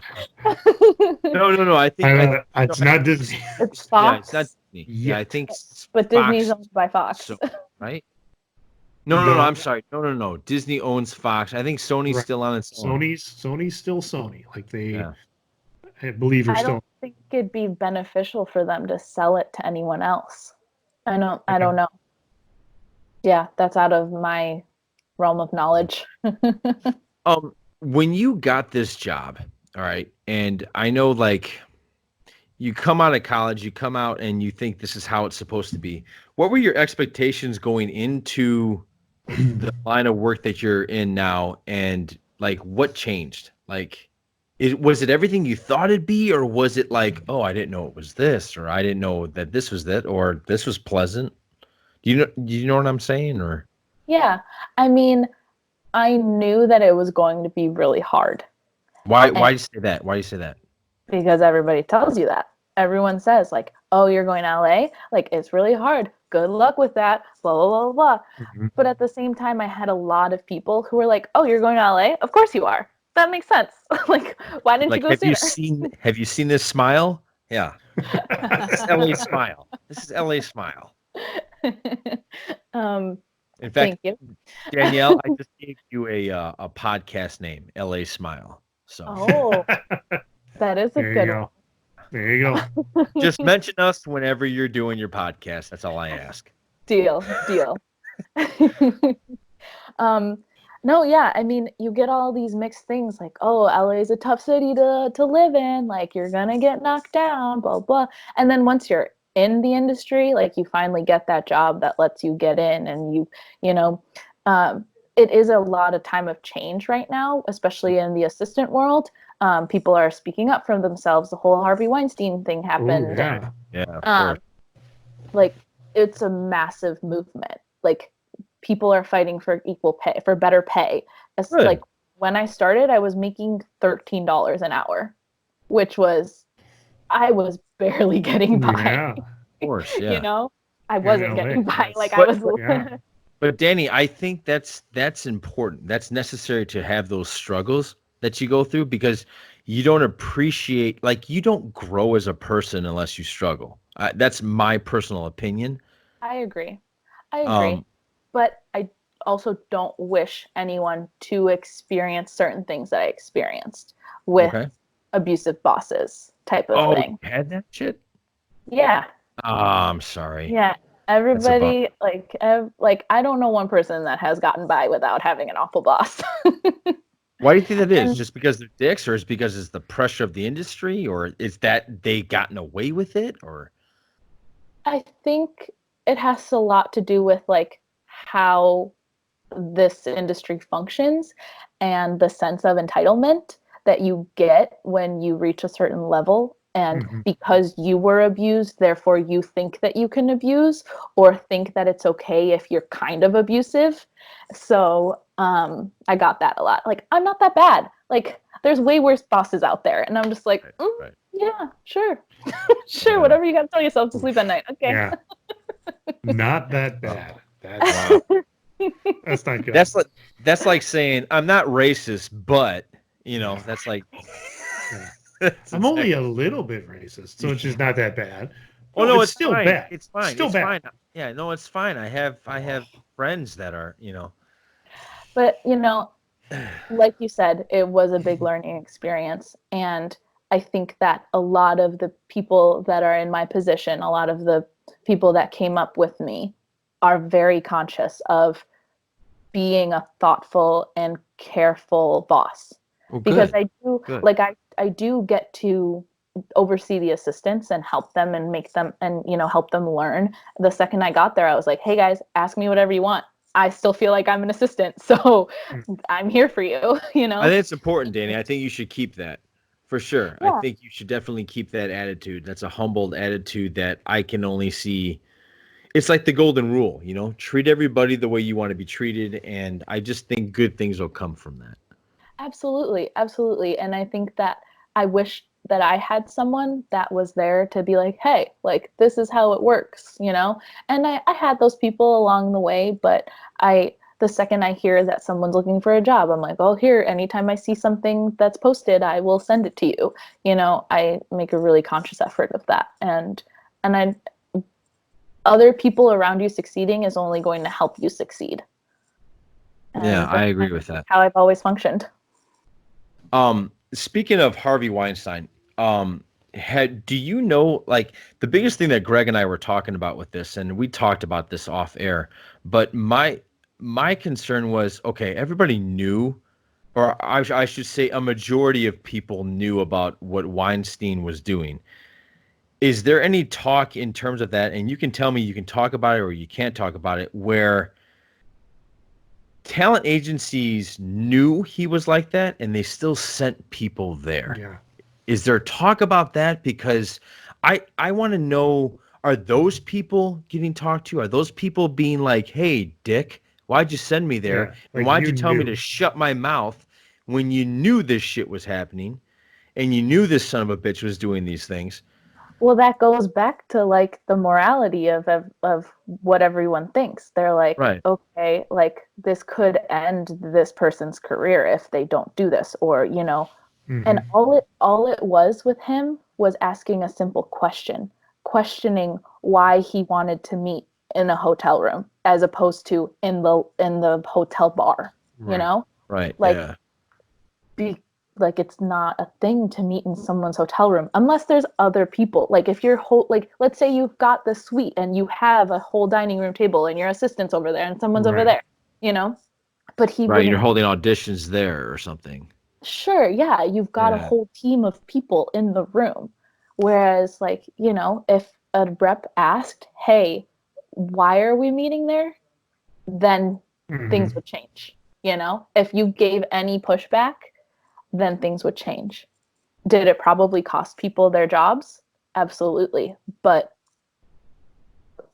No. I think it's not Disney. It's Fox. Yeah, it's not Disney. Yeah, I think. But Disney's owned by Fox. So, right? No, I'm sorry. No. Disney owns Fox. I think Sony's still on its own. Sony's still Sony. Like I believe are still. I don't think it'd be beneficial for them to sell it to anyone else. I don't know. Yeah, that's out of my realm of knowledge. When you got this job, all right, and I know like you come out of college, you come out and you think this is how it's supposed to be. What were your expectations going into the line of work that you're in now, and like what changed? Like, was it everything you thought it'd be, or was it like, oh, I didn't know it was this, or I didn't know that this was that, or this was pleasant? Do you know what I'm saying? Or yeah, I mean, I knew that it was going to be really hard. Why do you say that? Why do you say that? Because everybody tells you that. Everyone says like, oh, you're going to LA? Like, it's really hard. Good luck with that. Blah, blah, blah, blah. But at the same time, I had a lot of people who were like, oh, you're going to LA? Of course you are. That makes sense. Like, why didn't you go sooner? Have you seen this smile? Yeah. This is LA smile. This is LA smile. In fact, thank you. Danielle, I just gave you a podcast name, LA Smile. So that is a good one. There you go. Just mention us whenever you're doing your podcast. That's all I ask. Deal. No, yeah. I mean, you get all these mixed things like, oh, LA is a tough city to live in. Like, you're gonna get knocked down, blah blah. And then once you're in the industry, like you finally get that job that lets you get in, and you know, um, it is a lot of time of change right now, especially in the assistant world. People are speaking up for themselves. The whole Harvey Weinstein thing Oh, happened, yeah. Yeah, of and course. like it's a massive movement. Like people are fighting for equal pay, for better pay. As Good. like when I started, I was making $13 an hour, which was I was barely getting by. Yeah. Of course, You yeah. know, I You're in wasn't LA. getting by. Like That's, I was. yeah. But Danny, I think that's important. That's necessary to have those struggles that you go through because you don't appreciate, like you don't grow as a person unless you struggle. That's my personal opinion. I agree. I agree. Um, But I also don't wish anyone to experience certain things that I experienced with okay. abusive bosses type of Oh, thing. you had that shit? Yeah. Oh, I'm sorry. Yeah. That's a bummer. Everybody like I don't know one person that has gotten by without having an awful boss. Why do you think that is? And Just because they're dicks, or is it because it's the pressure of the industry, or is that they gotten away with it, or I think it has a lot to do with like how this industry functions and the sense of entitlement that you get when you reach a certain level. And Mhm. because you were abused, therefore you think that you can abuse or think that it's okay if you're kind of abusive. So I got that a lot. Like, I'm not that bad. Like, there's way worse bosses out there. And I'm just like, right, right. yeah, sure. Sure, Yeah. whatever you got to tell yourself to sleep at night. Okay. Yeah. Not that Oh, bad. That's wow. that's not good. That's like saying I'm not racist, but that's like Yeah. that's I'm only a exactly. little bit racist, so it's Yeah. just not that bad. Oh No, no, it's it's still fine. bad. It's fine. Still It's bad. fine. Yeah, no, it's fine. I have friends that are. But, like you said, it was a big learning experience. And I think that a lot of the people that are in my position, a lot of the people that came up with me, are very conscious of being a thoughtful and careful boss. Well, Because good, I do, good. like, I do get to oversee the assistants and help them and make them and help them learn. The second I got there, I was like, hey guys, ask me whatever you want. I still feel like I'm an assistant, so Mm. I'm here for you. I think it's important, Danny. I think you should keep that for sure. I Yeah, think you should definitely keep that attitude. That's a humbled attitude that I can only see. It's like the golden rule. Treat everybody the way you want to be treated, and I just think good things will come from that. absolutely, absolutely. And I think that I wish that I had someone that was there to be like, hey, like this is how it works. And I had those people along the way, but the second I hear that someone's looking for a job, I'm like, oh, here, anytime I see something that's posted, I will send it to you. I make a really conscious effort of that. And I other people around you succeeding is only going to help you succeed. Yeah, And I that's agree with that. how I've always functioned. Speaking of Harvey Weinstein, do you know, like, the biggest thing that Greg and I were talking about with this, and we talked about this off air, but my concern was, okay, everybody knew, or I should say a majority of people knew about what Weinstein was doing. Is there any talk in terms of that? And you can tell me you can talk about it or you can't talk about it, where talent agencies knew he was like that and they still sent people there. Yeah. Is there talk about that? Because I want to know, are those people getting talked to? Are those people being like, hey, dick, why'd you send me there? Yeah. And Like why'd you you tell me to knew. shut my mouth when you knew this shit was happening and you knew this son of a bitch was doing these things? Well, that goes back to like the morality of what everyone thinks. They're like, Right. okay, like this could end this person's career if they don't do this, or. And Hmm. all it was with him was asking a simple question, questioning why he wanted to meet in a hotel room as opposed to in the hotel bar, you Right. know? Right. Like Yeah. be like it's not a thing to meet in someone's hotel room unless there's other people. Like if you're like let's say you've got the suite and you have a whole dining room table and your assistant's over there and someone's over Right. there, you know? but he Right, you're wouldn't. holding auditions there or something. Sure, yeah, you've got a Yeah. whole team of people in the room. Whereas, like, if a rep asked, hey, why are we meeting there? Then things would change. If you gave any pushback, then things would change. Did it probably cost people their jobs? Absolutely. But,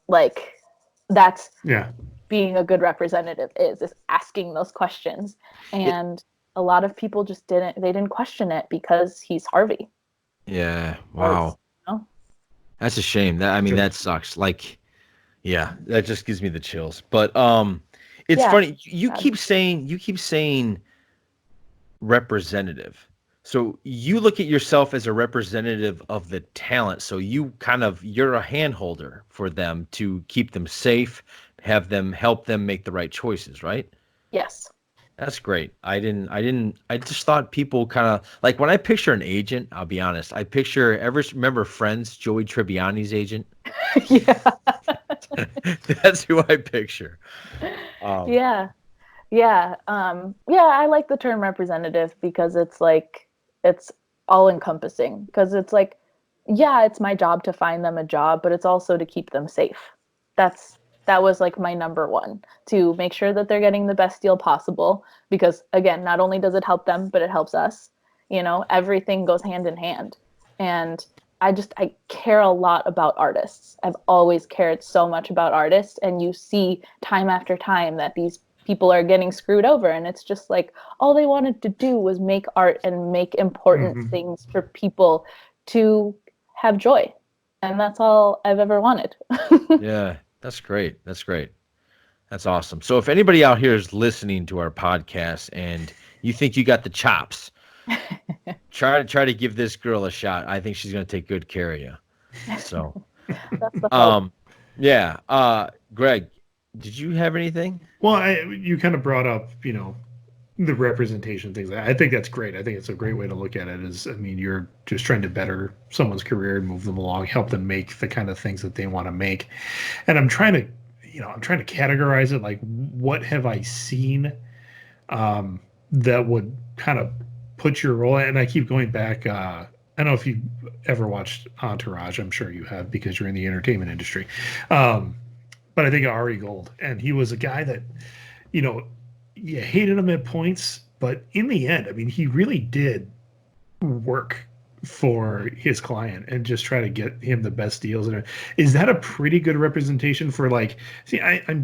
like, that's Yeah. being a good representative is asking those questions. And a lot of people just didn't question it because he's Harvey. Yeah. Because, Wow. That's a shame. That sucks. Like, yeah, that just gives me the chills. But it's Yeah. funny. You keep saying representative. So you look at yourself as a representative of the talent. So you're a handholder for them to keep them safe, help them make the right choices, right? Yes. That's great. I just thought people kind of like when I picture an agent, I'll be honest, remember Friends, Joey Tribbiani's agent? Yeah. That's who I picture. Yeah. Yeah. Yeah, I like the term representative because it's all encompassing. Because it's like, yeah, it's my job to find them a job, but it's also to keep them safe. That was like my number one, to make sure that they're getting the best deal possible. Because again, not only does it help them, but it helps us. Everything goes hand in hand. And I care a lot about artists. I've always cared so much about artists, and you see time after time that these people are getting screwed over, and it's just like all they wanted to do was make art and make important things for people to have joy, and that's all I've ever wanted. Yeah, that's great. That's great. That's awesome. So if anybody out here is listening to our podcast and you think you got the chops, try to give this girl a shot. I think she's going to take good care of you. So, That's the hope. yeah. Greg, did you have anything? Well, you kind of brought up, the representation things. I think that's great. I think it's a great way to look at it. You're just trying to better someone's career and move them along, help them make the kind of things that they want to make. And I'm trying to categorize it. Like, what have I seen that would kind of put your role? And I keep going back. I don't know if you ever watched Entourage. I'm sure you have because you're in the entertainment industry. But I think Ari Gold, and he was a guy that, you hated him at points, but in the end, he really did work for his client and just try to get him the best deals. And is that a pretty good representation for I'm the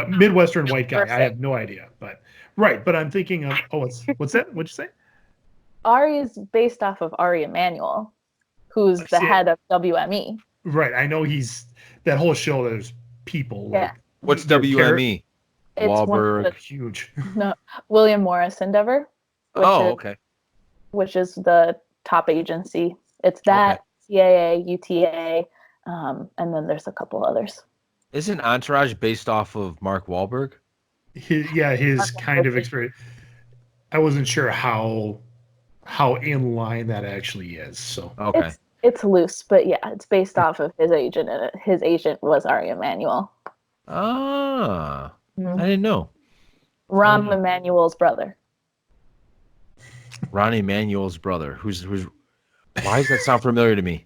Midwestern white guy. I have no idea, but right. But I'm thinking of, what's that? What'd you say? Ari is based off of Ari Emanuel, who's the head of WME. Right. I know he's that whole show. There's people. Yeah. Like, What's WME? It's Wahlberg. Huge. No, William Morris Endeavor. Okay. Which is the top agency. It's that, CAA, UTA, and then there's a couple others. Isn't Entourage based off of Mark Wahlberg? His kind of experience. I wasn't sure how in line that actually is. So okay. It's loose, but yeah, it's based off of his agent, and his agent was Ari Emanuel. Ah, I didn't know. Rahm Emanuel's brother. Ron Emanuel's brother. Who's? Why does that sound familiar to me?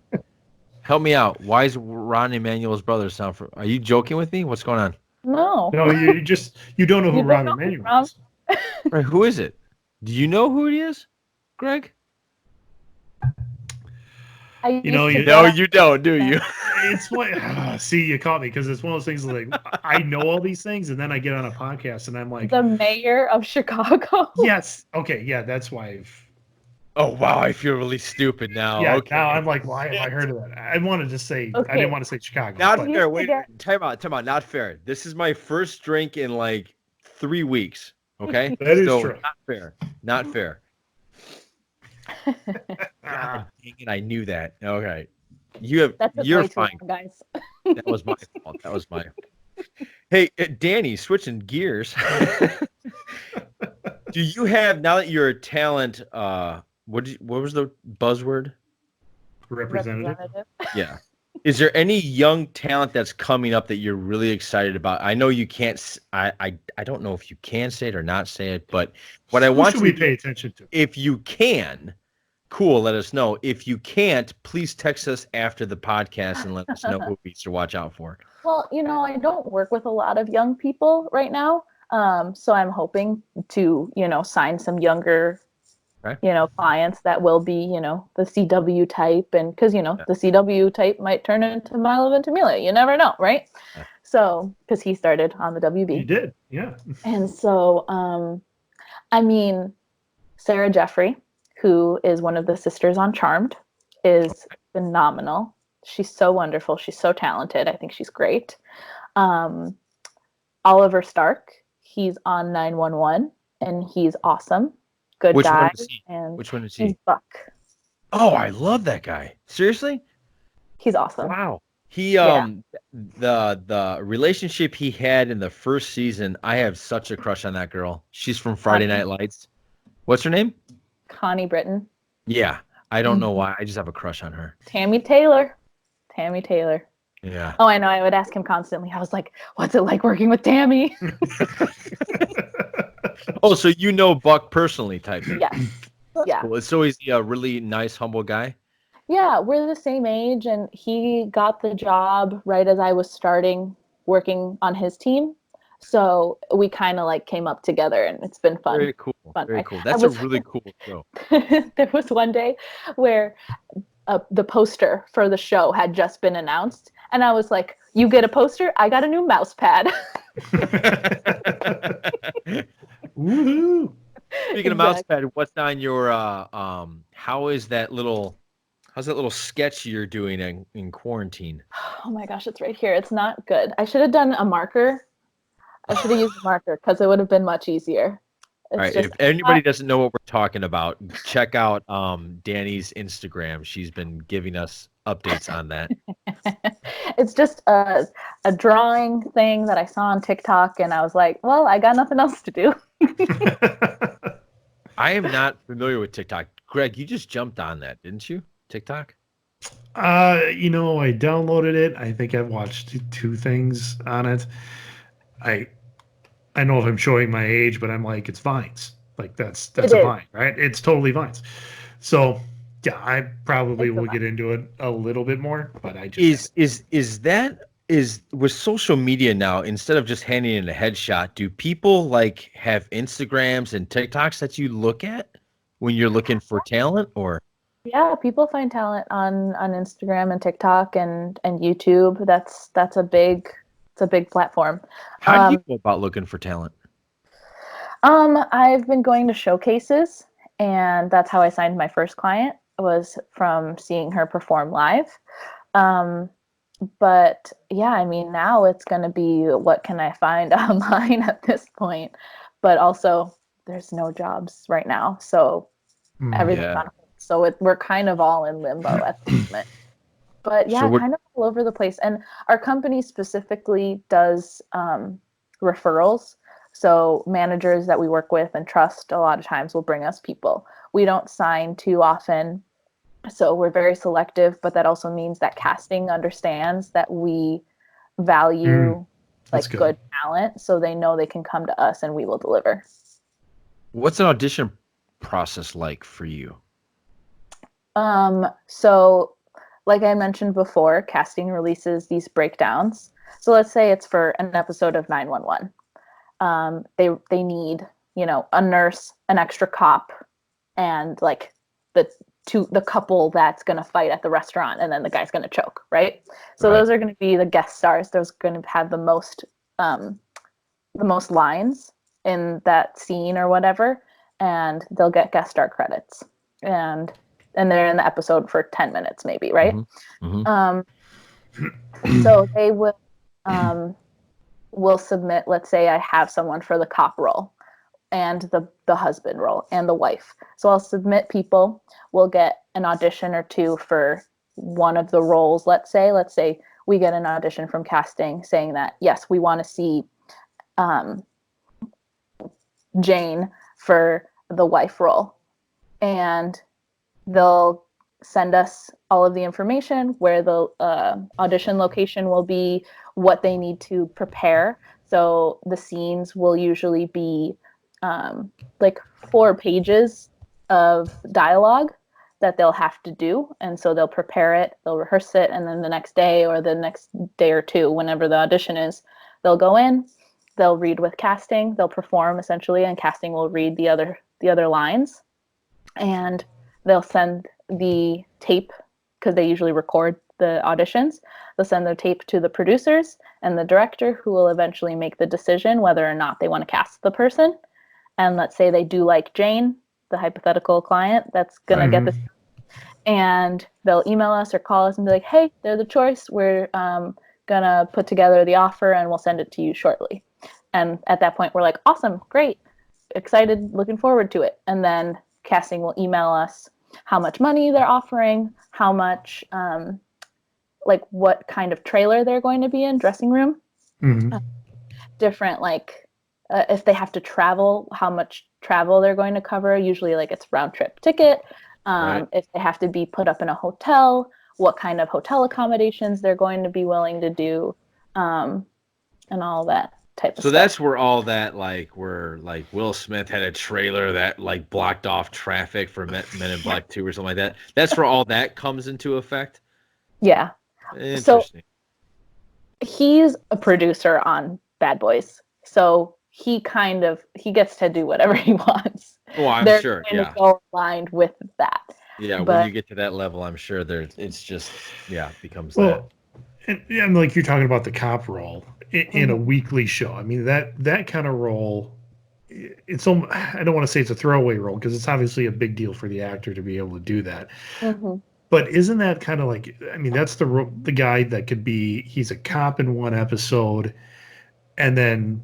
Help me out. Why is Ron Emanuel's brother sound? Are you joking with me? What's going on? No, you don't know who Ron Emanuel is. Right, who is it? Do you know who it is, Greg? You don't, do you? It's what. See, you caught me because it's one of those things like I know all these things, and then I get on a podcast and I'm like, the mayor of Chicago. Yes. Okay. Yeah, that's why. Oh wow, I feel really stupid now. Yeah. Okay. Now I'm like, why have I heard of that? I wanted to say. Okay. I didn't want to say Chicago. Not fair. Wait. Time out. Not fair. This is my first drink in like 3 weeks. Okay. That is true. Not fair. God dang it, I knew that. Okay. You're fine, guys. That was my fault. Hey, Danny, switching gears. Do you have, now that you're a talent, what was the buzzword? Representative. Yeah. Is there any young talent that's coming up that you're really excited about? I know you can't. I don't know if you can say it or not say it, but what I want should you we to pay attention to? if you can, cool, let us know. If you can't, please text us after the podcast and let us know who we should watch out for. Well, I don't work with a lot of young people right now. So I'm hoping to, sign some younger, Okay. clients that will be, the CW type. And because, the CW type might turn into Milo Ventimiglia. You never know, right? Yeah. So, because he started on the WB. He did, yeah. And so, I mean, Sarah Jeffrey, who is one of the sisters on Charmed, is phenomenal. She's so wonderful. She's so talented. I think she's great. Um, Oliver Stark, he's on 911, and he's awesome. Good Which guy. one is he? And Which one is he's he? Buck. Oh, I love that guy. Seriously? He's awesome. Wow. He the relationship he had in the first season, I have such a crush on that girl. She's from Friday Night Lights. What's her name? Connie Britton. Yeah. I don't know why. I just have a crush on her. Tammy Taylor. Yeah. Oh, I know. I would ask him constantly. I was like, what's it like working with Tammy? Oh, so you know Buck personally type thing. Yes. Yeah. Cool. So he's a really nice, humble guy. Yeah, we're the same age, and he got the job right as I was starting working on his team. So we kind of like came up together, and it's been fun. Very cool. Fun, Very right? cool. That's a really cool show. There was one day where the poster for the show had just been announced, and I was like, "You get a poster? I got a new mouse pad." Woohoo! Speaking of mouse pad, what's on your how's that little sketch you're doing in quarantine? Oh my gosh, it's right here. It's not good. I should have done a marker. I should have used a marker because it would have been much easier. All right, if anybody doesn't know what we're talking about, check out Danny's Instagram. She's been giving us updates on that. It's just a drawing thing that I saw on TikTok, and I was like, well, I got nothing else to do. I am not familiar with TikTok. Greg, you just jumped on that, didn't you? TikTok? I downloaded it. I think I've watched two things on it. I know if I'm showing my age, but I'm like, it's Vines. Like that's a Vine, right? It's totally Vines. So yeah, I probably will get into it a little bit more, but I just is with social media now, instead of just handing in a headshot, do people like have Instagrams and TikToks that you look at when you're looking for talent? Or yeah, people find talent on Instagram and TikTok and YouTube. That's a big platform. How do you go about looking for talent? I've been going to showcases, and that's how I signed my first client, was from seeing her perform live. But yeah, I mean, now it's going to be, what can I find online at this point? But also, there's no jobs right now, so everything's on hold. So we're kind of all in limbo at the moment. But yeah, kind of all over the place. And our company specifically does referrals. So managers that we work with and trust a lot of times will bring us people. We don't sign too often. So we're very selective, but that also means that casting understands that we value good talent. So they know they can come to us and we will deliver. What's an audition process like for you? So like I mentioned before, casting releases these breakdowns. So let's say it's for an episode of 911. They need, a nurse, an extra cop, and like the couple that's going to fight at the restaurant, and then the guy's going to choke, right? So those are going to be the guest stars. Those are going to have the most lines in that scene or whatever, and they'll get guest star credits. And they're in the episode for 10 minutes maybe, right? Mm-hmm. So they will submit, let's say I have someone for the cop role and the husband role and the wife. So I'll submit people. We'll get an audition or two for one of the roles. Let's say we get an audition from casting saying that, yes, we want to see Jane for the wife role. And they'll send us all of the information, where the audition location will be, what they need to prepare. So the scenes will usually be like 4 pages of dialogue that they'll have to do. And so they'll prepare it, they'll rehearse it, and then the next day or the next day or two, whenever the audition is, they'll go in, they'll read with casting, they'll perform essentially, and casting will read the other lines. And they'll send the tape, because they usually record the auditions. They'll send their tape to the producers and the director, who will eventually make the decision whether or not they want to cast the person. And let's say they do like Jane, the hypothetical client that's going to get this. And they'll email us or call us and be like, hey, they're the choice. We're going to put together the offer and we'll send it to you shortly. And at that point, we're like, awesome, great, excited, looking forward to it. And then casting will email us how much money they're offering, how much, like what kind of trailer they're going to be in, dressing room, different, like, if they have to travel, how much travel they're going to cover. Usually, like, it's round trip ticket. Right. If they have to be put up in a hotel, what kind of hotel accommodations they're going to be willing to do, and all that type of stuff. So that's where all that, like, where like Will Smith had a trailer that like blocked off traffic for Men in Black 2 or something like that. That's where all that comes into effect. Yeah. Interesting. So he's a producer on Bad Boys, so he gets to do whatever he wants. Oh, I'm They're sure. kind Yeah. of go aligned with that. Yeah. But When you get to that level, I'm sure it's just, becomes Well, and like you're talking about the cop role in a weekly show. I mean, that kind of role, it's almost, I don't want to say it's a throwaway role, because it's obviously a big deal for the actor to be able to do that. But isn't that kind of like, I mean, that's the guy that could be, he's a cop in one episode, and then,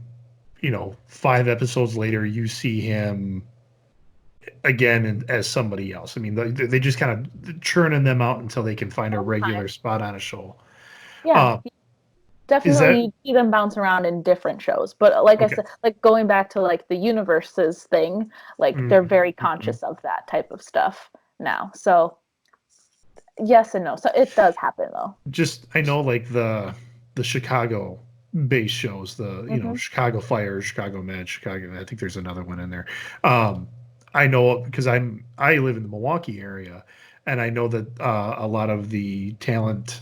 5 episodes later, you see him again as somebody else. I mean, they just kind of churning them out until they can find a regular spot on a show. Yeah, definitely you see them bounce around in different shows. But like I said, like going back to like the universes thing, like they're very conscious of that type of stuff now. So yes and no. So it does happen though. Just, I know like the Chicago based shows, the Chicago Fire, Chicago Med, Chicago, I think there's another one in there. I know because I live in the Milwaukee area, and I know that a lot of the talent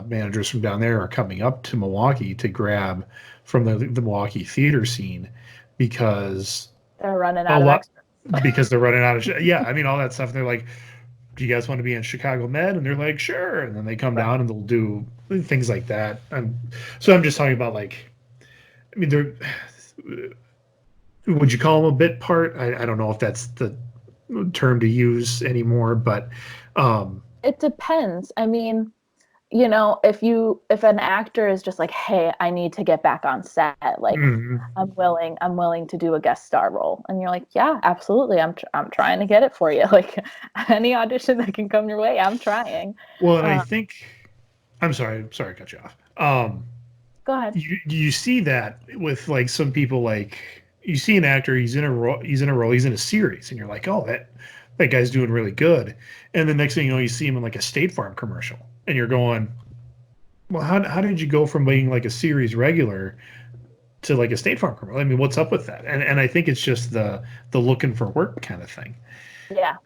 managers from down there are coming up to Milwaukee to grab from the Milwaukee theater scene, because they're running out of extras. Because they're running out of yeah, I mean, all that stuff. They're like, do you guys want to be in Chicago Med? And they're like, sure. And then they come down and they'll do things like that. So I'm just talking about, like, I mean, they're, would you call them a bit part? I don't know if that's the term to use anymore, but it depends. I mean, if an actor is just like, hey, I need to get back on set, like I'm willing to do a guest star role, and you're like, yeah, absolutely, I'm trying to get it for you. Like any audition that can come your way, I'm trying. Well, and I think, I'm sorry to cut you off. Go ahead. You see that with like some people, like you see an actor, he's in a series, and you're like, oh, that guy's doing really good, and the next thing you know, you see him in like a State Farm commercial. And you're going, well, how did you go from being like a series regular to like a State Farm commercial? I mean, what's up with that? And I think it's just the looking for work kind of thing. Yeah.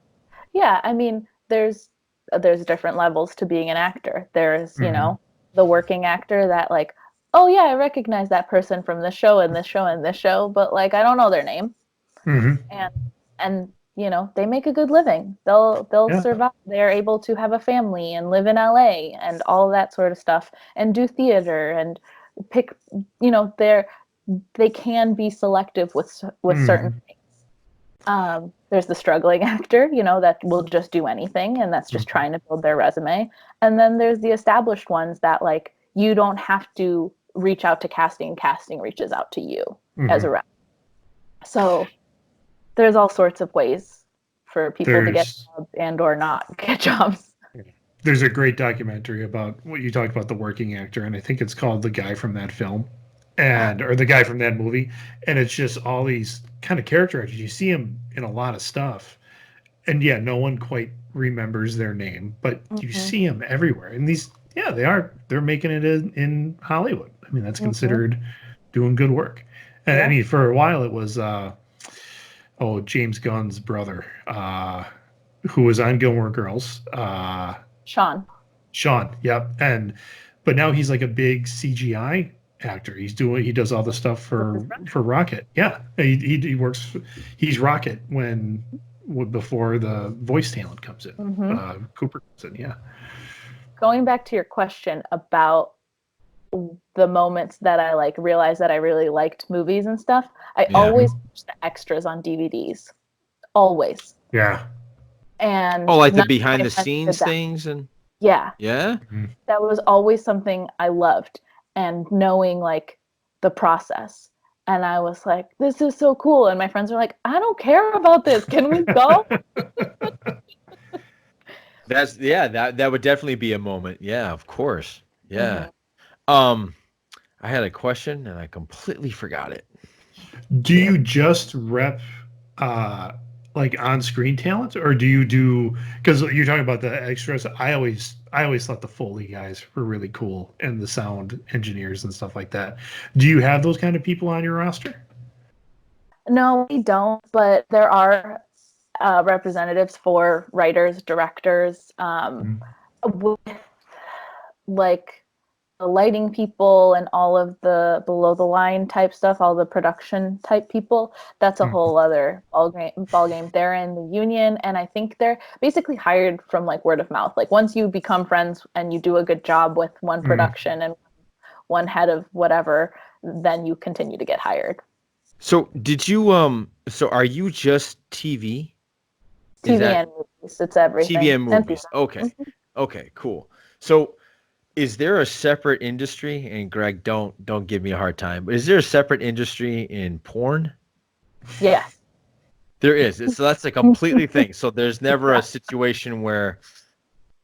I mean, there's different levels to being an actor. There's the working actor that like, oh yeah, I recognize that person from this show and this show and this show, but like I don't know their name. And they make a good living. They'll survive. They're able to have a family and live in LA and all that sort of stuff, and do theater and pick, they can be selective with certain things. There's the struggling actor, that will just do anything, and that's just trying to build their resume. And then there's the established ones that like, you don't have to reach out to casting. Casting reaches out to you as a rep. So there's all sorts of ways for people to get jobs and or not get jobs. There's a great documentary about what you talked about, the working actor, and I think it's called The Guy from That Film, or The Guy from That Movie. And it's just all these kind of character actors. You see him in a lot of stuff. And yeah, no one quite remembers their name, but you see them everywhere. And these, yeah, they're making it in Hollywood. I mean, that's considered doing good work. And I mean, for a while it was, James Gunn's brother, who was on Gilmore Girls. Sean. Yep. But now he's like a big CGI actor. He does all the stuff for Rocket. Yeah. He works, he's Rocket before the voice talent comes in. Cooper comes in. Yeah. Going back to your question about the moments that I like realized that I really liked movies and stuff, I always watch the extras on DVDs. Always. Yeah. And like the behind the scenes things and yeah. Mm-hmm. That was always something I loved, and knowing like the process. And I was like, this is so cool. And my friends are like, I don't care about this. Can we go? That would definitely be a moment. Yeah, of course. Yeah. I had a question and I completely forgot it. Do you just rep like on-screen talent, or do you do, because you're talking about the extras? I always thought the Foley guys were really cool, and the sound engineers and stuff like that. Do you have those kind of people on your roster? No, we don't, but there are representatives for writers, directors, with like the lighting people and all of the below the line type stuff, all the production type people. That's a whole other ball game. They're in the union, and I think they're basically hired from like word of mouth. Like once you become friends and you do a good job with one production and one head of whatever, then you continue to get hired. So did you so are you just TV? TV and movies. It's everything. TV and movies. Okay. Okay, cool. So is there a separate industry, and Greg, don't give me a hard time, but is there a separate industry in porn? Yeah. There is. So that's a completely thing. So there's never a situation where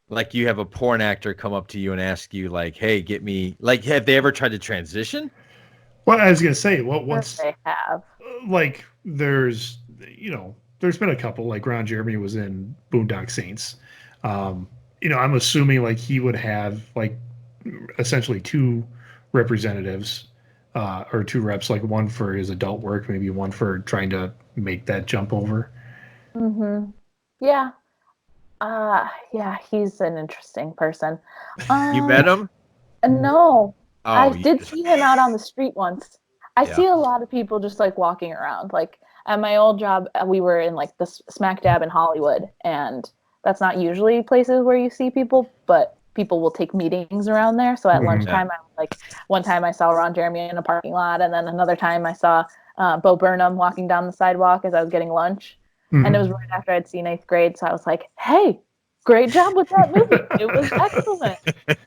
like you have a porn actor come up to you and ask you like, hey, get me, like, have they ever tried to transition? Well, I was going to say, what's they have. Like there's been a couple, like Ron Jeremy was in Boondock Saints. I'm assuming like he would have like essentially two representatives or two reps, like one for his adult work, maybe one for trying to make that jump over. Yeah. Yeah, he's an interesting person. You met him? No. Oh, I did see him out on the street once. I see a lot of people just like walking around. Like at my old job, we were in like the smack dab in Hollywood, and that's not usually places where you see people, but people will take meetings around there. So at lunchtime, one time I saw Ron Jeremy in a parking lot, and then another time I saw Bo Burnham walking down the sidewalk as I was getting lunch. And it was right after I'd seen 8th grade, so I was like, hey, great job with that movie. It was excellent.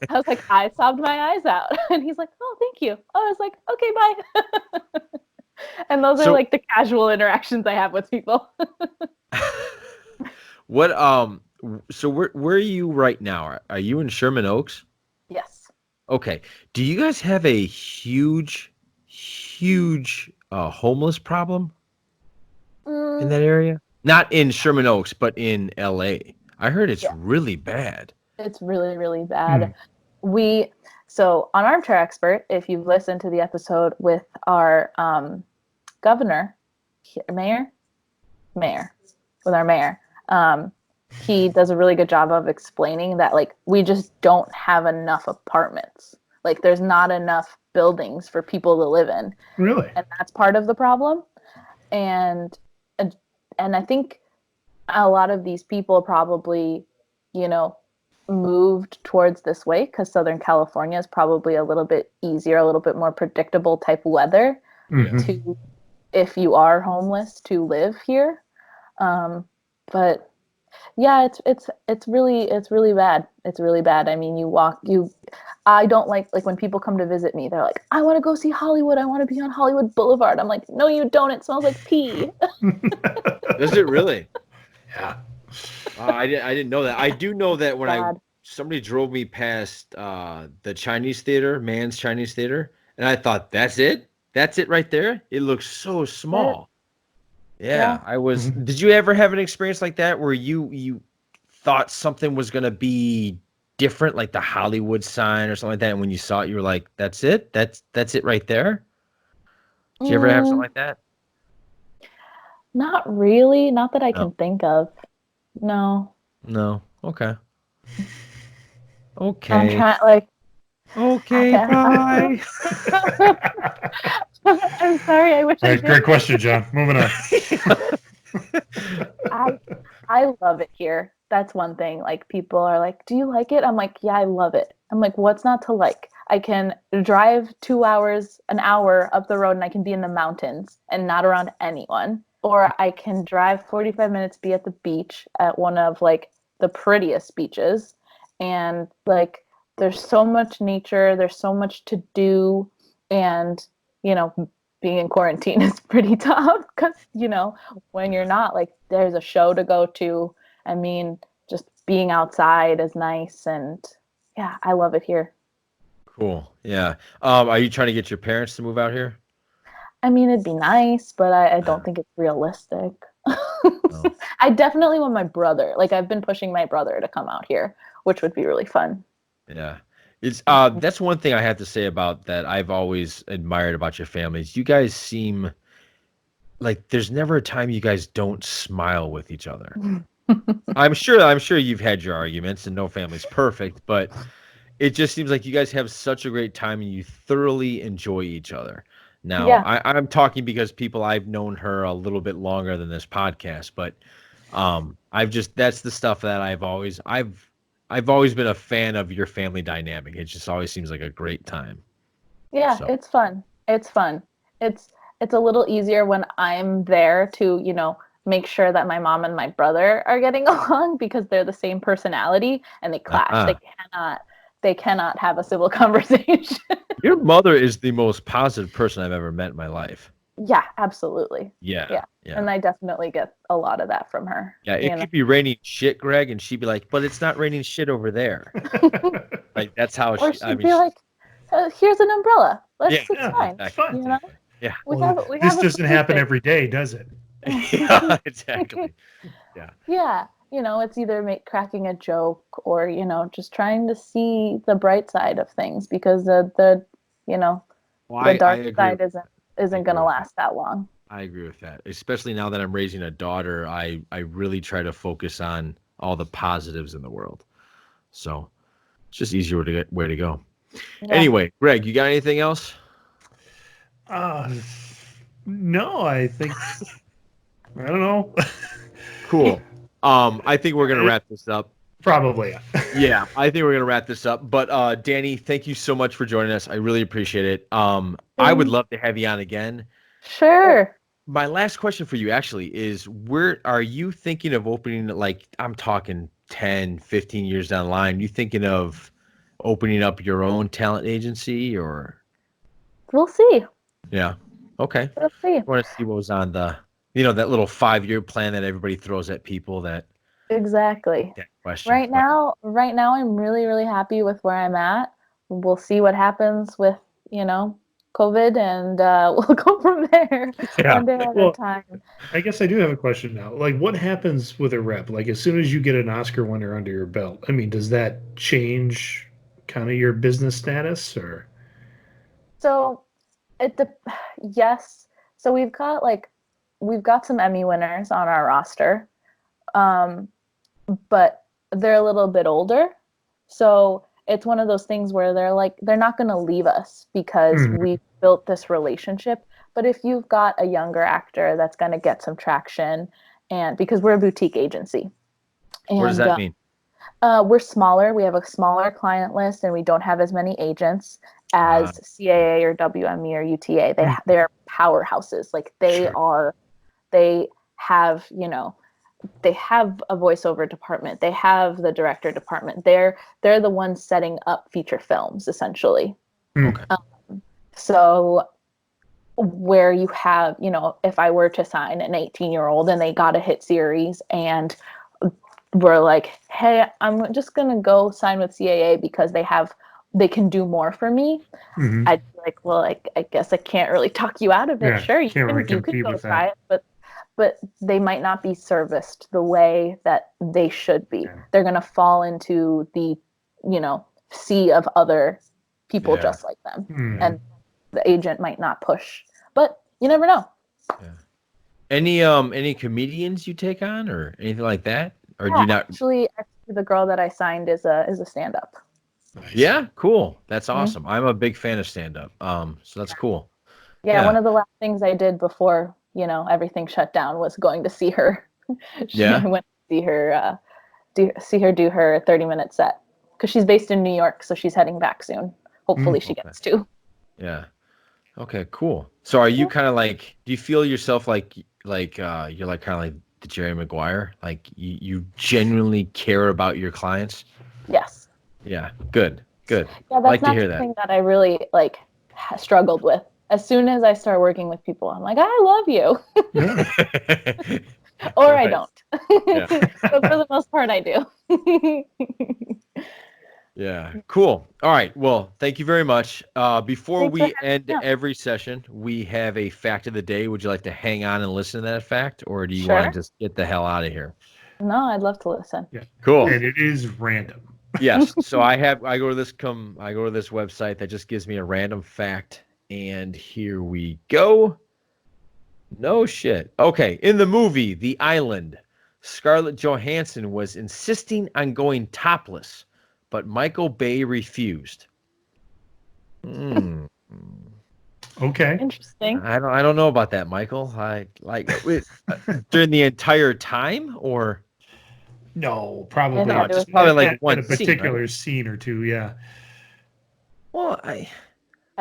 I was like, I sobbed my eyes out. And he's like, oh, thank you. I was like, okay, bye. And those are like the casual interactions I have with people. So where are you right now? Are you in Sherman Oaks? Yes. Okay. Do you guys have a huge homeless problem in that area? Not in Sherman Oaks, but in LA. I heard it's really bad. It's really, really bad. So on Armchair Expert, if you've listened to the episode with our mayor, with our mayor, he does a really good job of explaining that like we just don't have enough apartments. Like there's not enough buildings for people to live in. Really? And that's part of the problem. And I think a lot of these people probably, moved towards this way because Southern California is probably a little bit easier, a little bit more predictable type weather to, if you are homeless, to live here. But yeah, it's really bad. It's really bad. I mean, I don't like when people come to visit me, they're like, I want to go see Hollywood. I want to be on Hollywood Boulevard. I'm like, no, you don't. It smells like pee. Does it really? Yeah. I didn't know that. I do know that when somebody drove me past the Chinese theater, Mann's Chinese theater, and I thought, that's it right there. It looks so small. Yeah. I was. Did you ever have an experience like that where you thought something was going to be different, like the Hollywood sign or something like that? And when you saw it, you were like, that's it? That's it right there? Did you ever have something like that? Not really. Not that I No. can think of. No. No. Okay. I'm Okay. trying, like, Okay, bye. I'm sorry. I wish All I right, great did. question, John. Moving on. I love it here. That's one thing. Like, people are like, "Do you like it?" I'm like, "Yeah, I love it." I'm like, "What's not to like?" I can drive 2 hours, an hour up the road, and I can be in the mountains and not around anyone. Or I can drive 45 minutes, be at the beach at one of like the prettiest beaches, and like there's so much nature, there's so much to do, and you know, being in quarantine is pretty tough because when you're not, like, there's a show to go to. I mean, just being outside is nice, and yeah, I love it here. Cool. Yeah. Are you trying to get your parents to move out here? I mean, it'd be nice, but I Uh, don't think it's realistic. no. I definitely want my brother. Like, I've been pushing my brother to come out here, which would be really fun. Yeah. It's that's one thing I have to say about that I've always admired about your families. You guys seem like there's never a time you guys don't smile with each other. I'm sure you've had your arguments and no family's perfect, but it just seems like you guys have such a great time and you thoroughly enjoy each other. Now, Yeah. I'm talking because people I've known her a little bit longer than this podcast, but I've just that's the stuff that I've always been a fan of your family dynamic. It just always seems like a great time. Yeah, So, it's fun. It's fun. It's it's a little easier when I'm there to, make sure that my mom and my brother are getting along because they're the same personality and they clash. uh They cannot have a civil conversation. your mother is the most positive person I've ever met in my life. Yeah, absolutely. Yeah, Yeah. yeah. And I definitely get a lot of that from her. Yeah, You it know. could be raining shit, Greg, and she'd be like, "But it's not raining shit over there." Like that's how Or she. I she'd mean, be like, "Here's an umbrella. yeah, It's Yeah, fine." it's exactly, fun. You know. exactly. Yeah, We Well, have we this have a doesn't happen solution. every day, does it? yeah, exactly. Yeah, Yeah, it's either cracking a joke or, just trying to see the bright side of things because you know, well, the I dark agree. side I isn't agree going to with that. last that long. I agree with that. Especially now that I'm raising a daughter, I really try to focus on all the positives in the world. So it's just easier to get where to go. Yeah. Anyway, Greg, you got anything else? Uh, no, I think I don't know. Cool. I think we're gonna wrap this up. Probably. Yeah, I think we're gonna wrap this up. But Danny, thank you so much for joining us. I really appreciate it. I would love to have you on again. Sure. My last question for you actually is where are you thinking of opening, like I'm talking 10, 15 years down the line, you thinking of opening up your own talent agency or We'll see. yeah. Okay. We'll see. I want to see what was on the that little 5-year plan that everybody throws at people Exactly. that question. Right But now, I'm really, really happy with where I'm at. We'll see what happens with, COVID, and we'll go from there Yeah. one day at a Well, time. I guess I do have a question now. Like, what happens with a rep? Like, as soon as you get an Oscar winner under your belt, I mean, does that change kind of your business status or? So yes. So we've got some Emmy winners on our roster, um, but they're a little bit older. So it's one of those things where they're not going to leave us because Mhm. we built this relationship. But if you've got a younger actor that's going to get some traction, and because we're a boutique agency, what does and that mean? we're smaller, we have a smaller client list, and we don't have as many agents Uh, as CAA or WME or UTA. They're powerhouses. Like Sure. they have, they have a voiceover department. They have the director department. They're the ones setting up feature films essentially. Mm. okay. So where you have, if I were to sign an 18-year-old and they got a hit series and we're like, hey, I'm just going to go sign with CAA because they can do more for me. Mhm. I'd be like, well, I guess I can't really talk you out of it. Yeah. Sure, Can't really you can compete go with try that. it, but they might not be serviced the way that they should be. Yeah. They're going to fall into the, sea of other people Yeah. just like them. Hmm. And the agent might not push, but you never know. Yeah. Any comedians you take on or anything like that? Or do you not? Actually, the girl that I signed is a stand-up. Nice. Yeah, cool. That's Mm-hmm. awesome. I'm a big fan of stand-up. So that's cool. Yeah, one of the last things I did before, everything shut down was going to see her. Yeah. I went to see her do her 30-minute set because she's based in New York, so she's heading back soon. Hopefully she gets to. Yeah. Okay, cool. So are you kind of like, do you feel yourself like you're like kind of like the Jerry Maguire? Like you genuinely care about your clients? Yes. Yeah. Good. Yeah, that's like not to hear something that I really struggled with. As soon as I start working with people, I'm like, I love you. that. Or Right. I don't. Yeah. But for the most part, I do. Yeah, cool. All right. Well, thank you very much. Before Thanks for we having end me on. every session, we have a fact of the day. Would you like to hang on and listen to that fact, or do you Sure. want to just get the hell out of here? No, I'd love to listen. Yeah. Cool. And it is random. Yes. So I go to this website that just gives me a random fact, and here we go. No shit. Okay. In the movie The Island, Scarlett Johansson was insisting on going topless, but Michael Bay refused. Okay. Interesting. I don't know about that, Michael. During the entire time, or No, probably. No, it's probably like at one a scene, particular right? scene or two. Yeah. Well, I've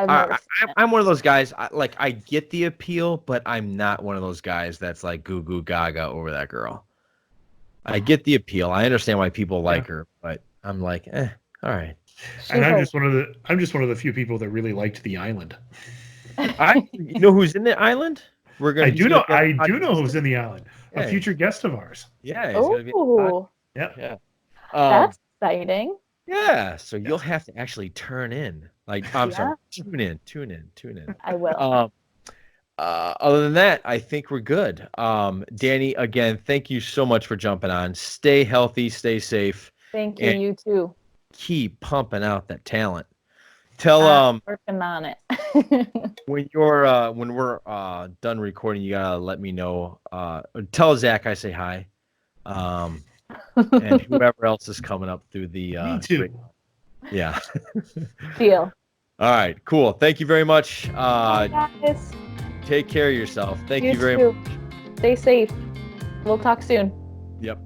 never seen it. I'm one of those guys. I get the appeal, but I'm not one of those guys that's like goo goo gaga over that girl. I get the appeal. I understand why people like her, but I'm like, all right. And I'm just one of the few people that really liked The Island. You know who's in the island? I do know who's in The Island. Yeah. A future guest of ours. Yeah, he's gonna be. Oh, Yeah. that's exciting. Yeah, so you'll have to actually turn in. I'm sorry, tune in. I will. Other than that, I think we're good. Danny, again, thank you so much for jumping on. Stay healthy, stay safe. Thank you. and You too. Keep pumping out that talent. Tell Working on it. when we're done recording, you gotta let me know. Tell Zach I say hi. And whoever else is coming up through the Me too. Yeah. Deal. All right, cool. Thank you very much. Bye, guys. Take care of yourself. Thank you very too. much. Stay safe. We'll talk soon. Yep.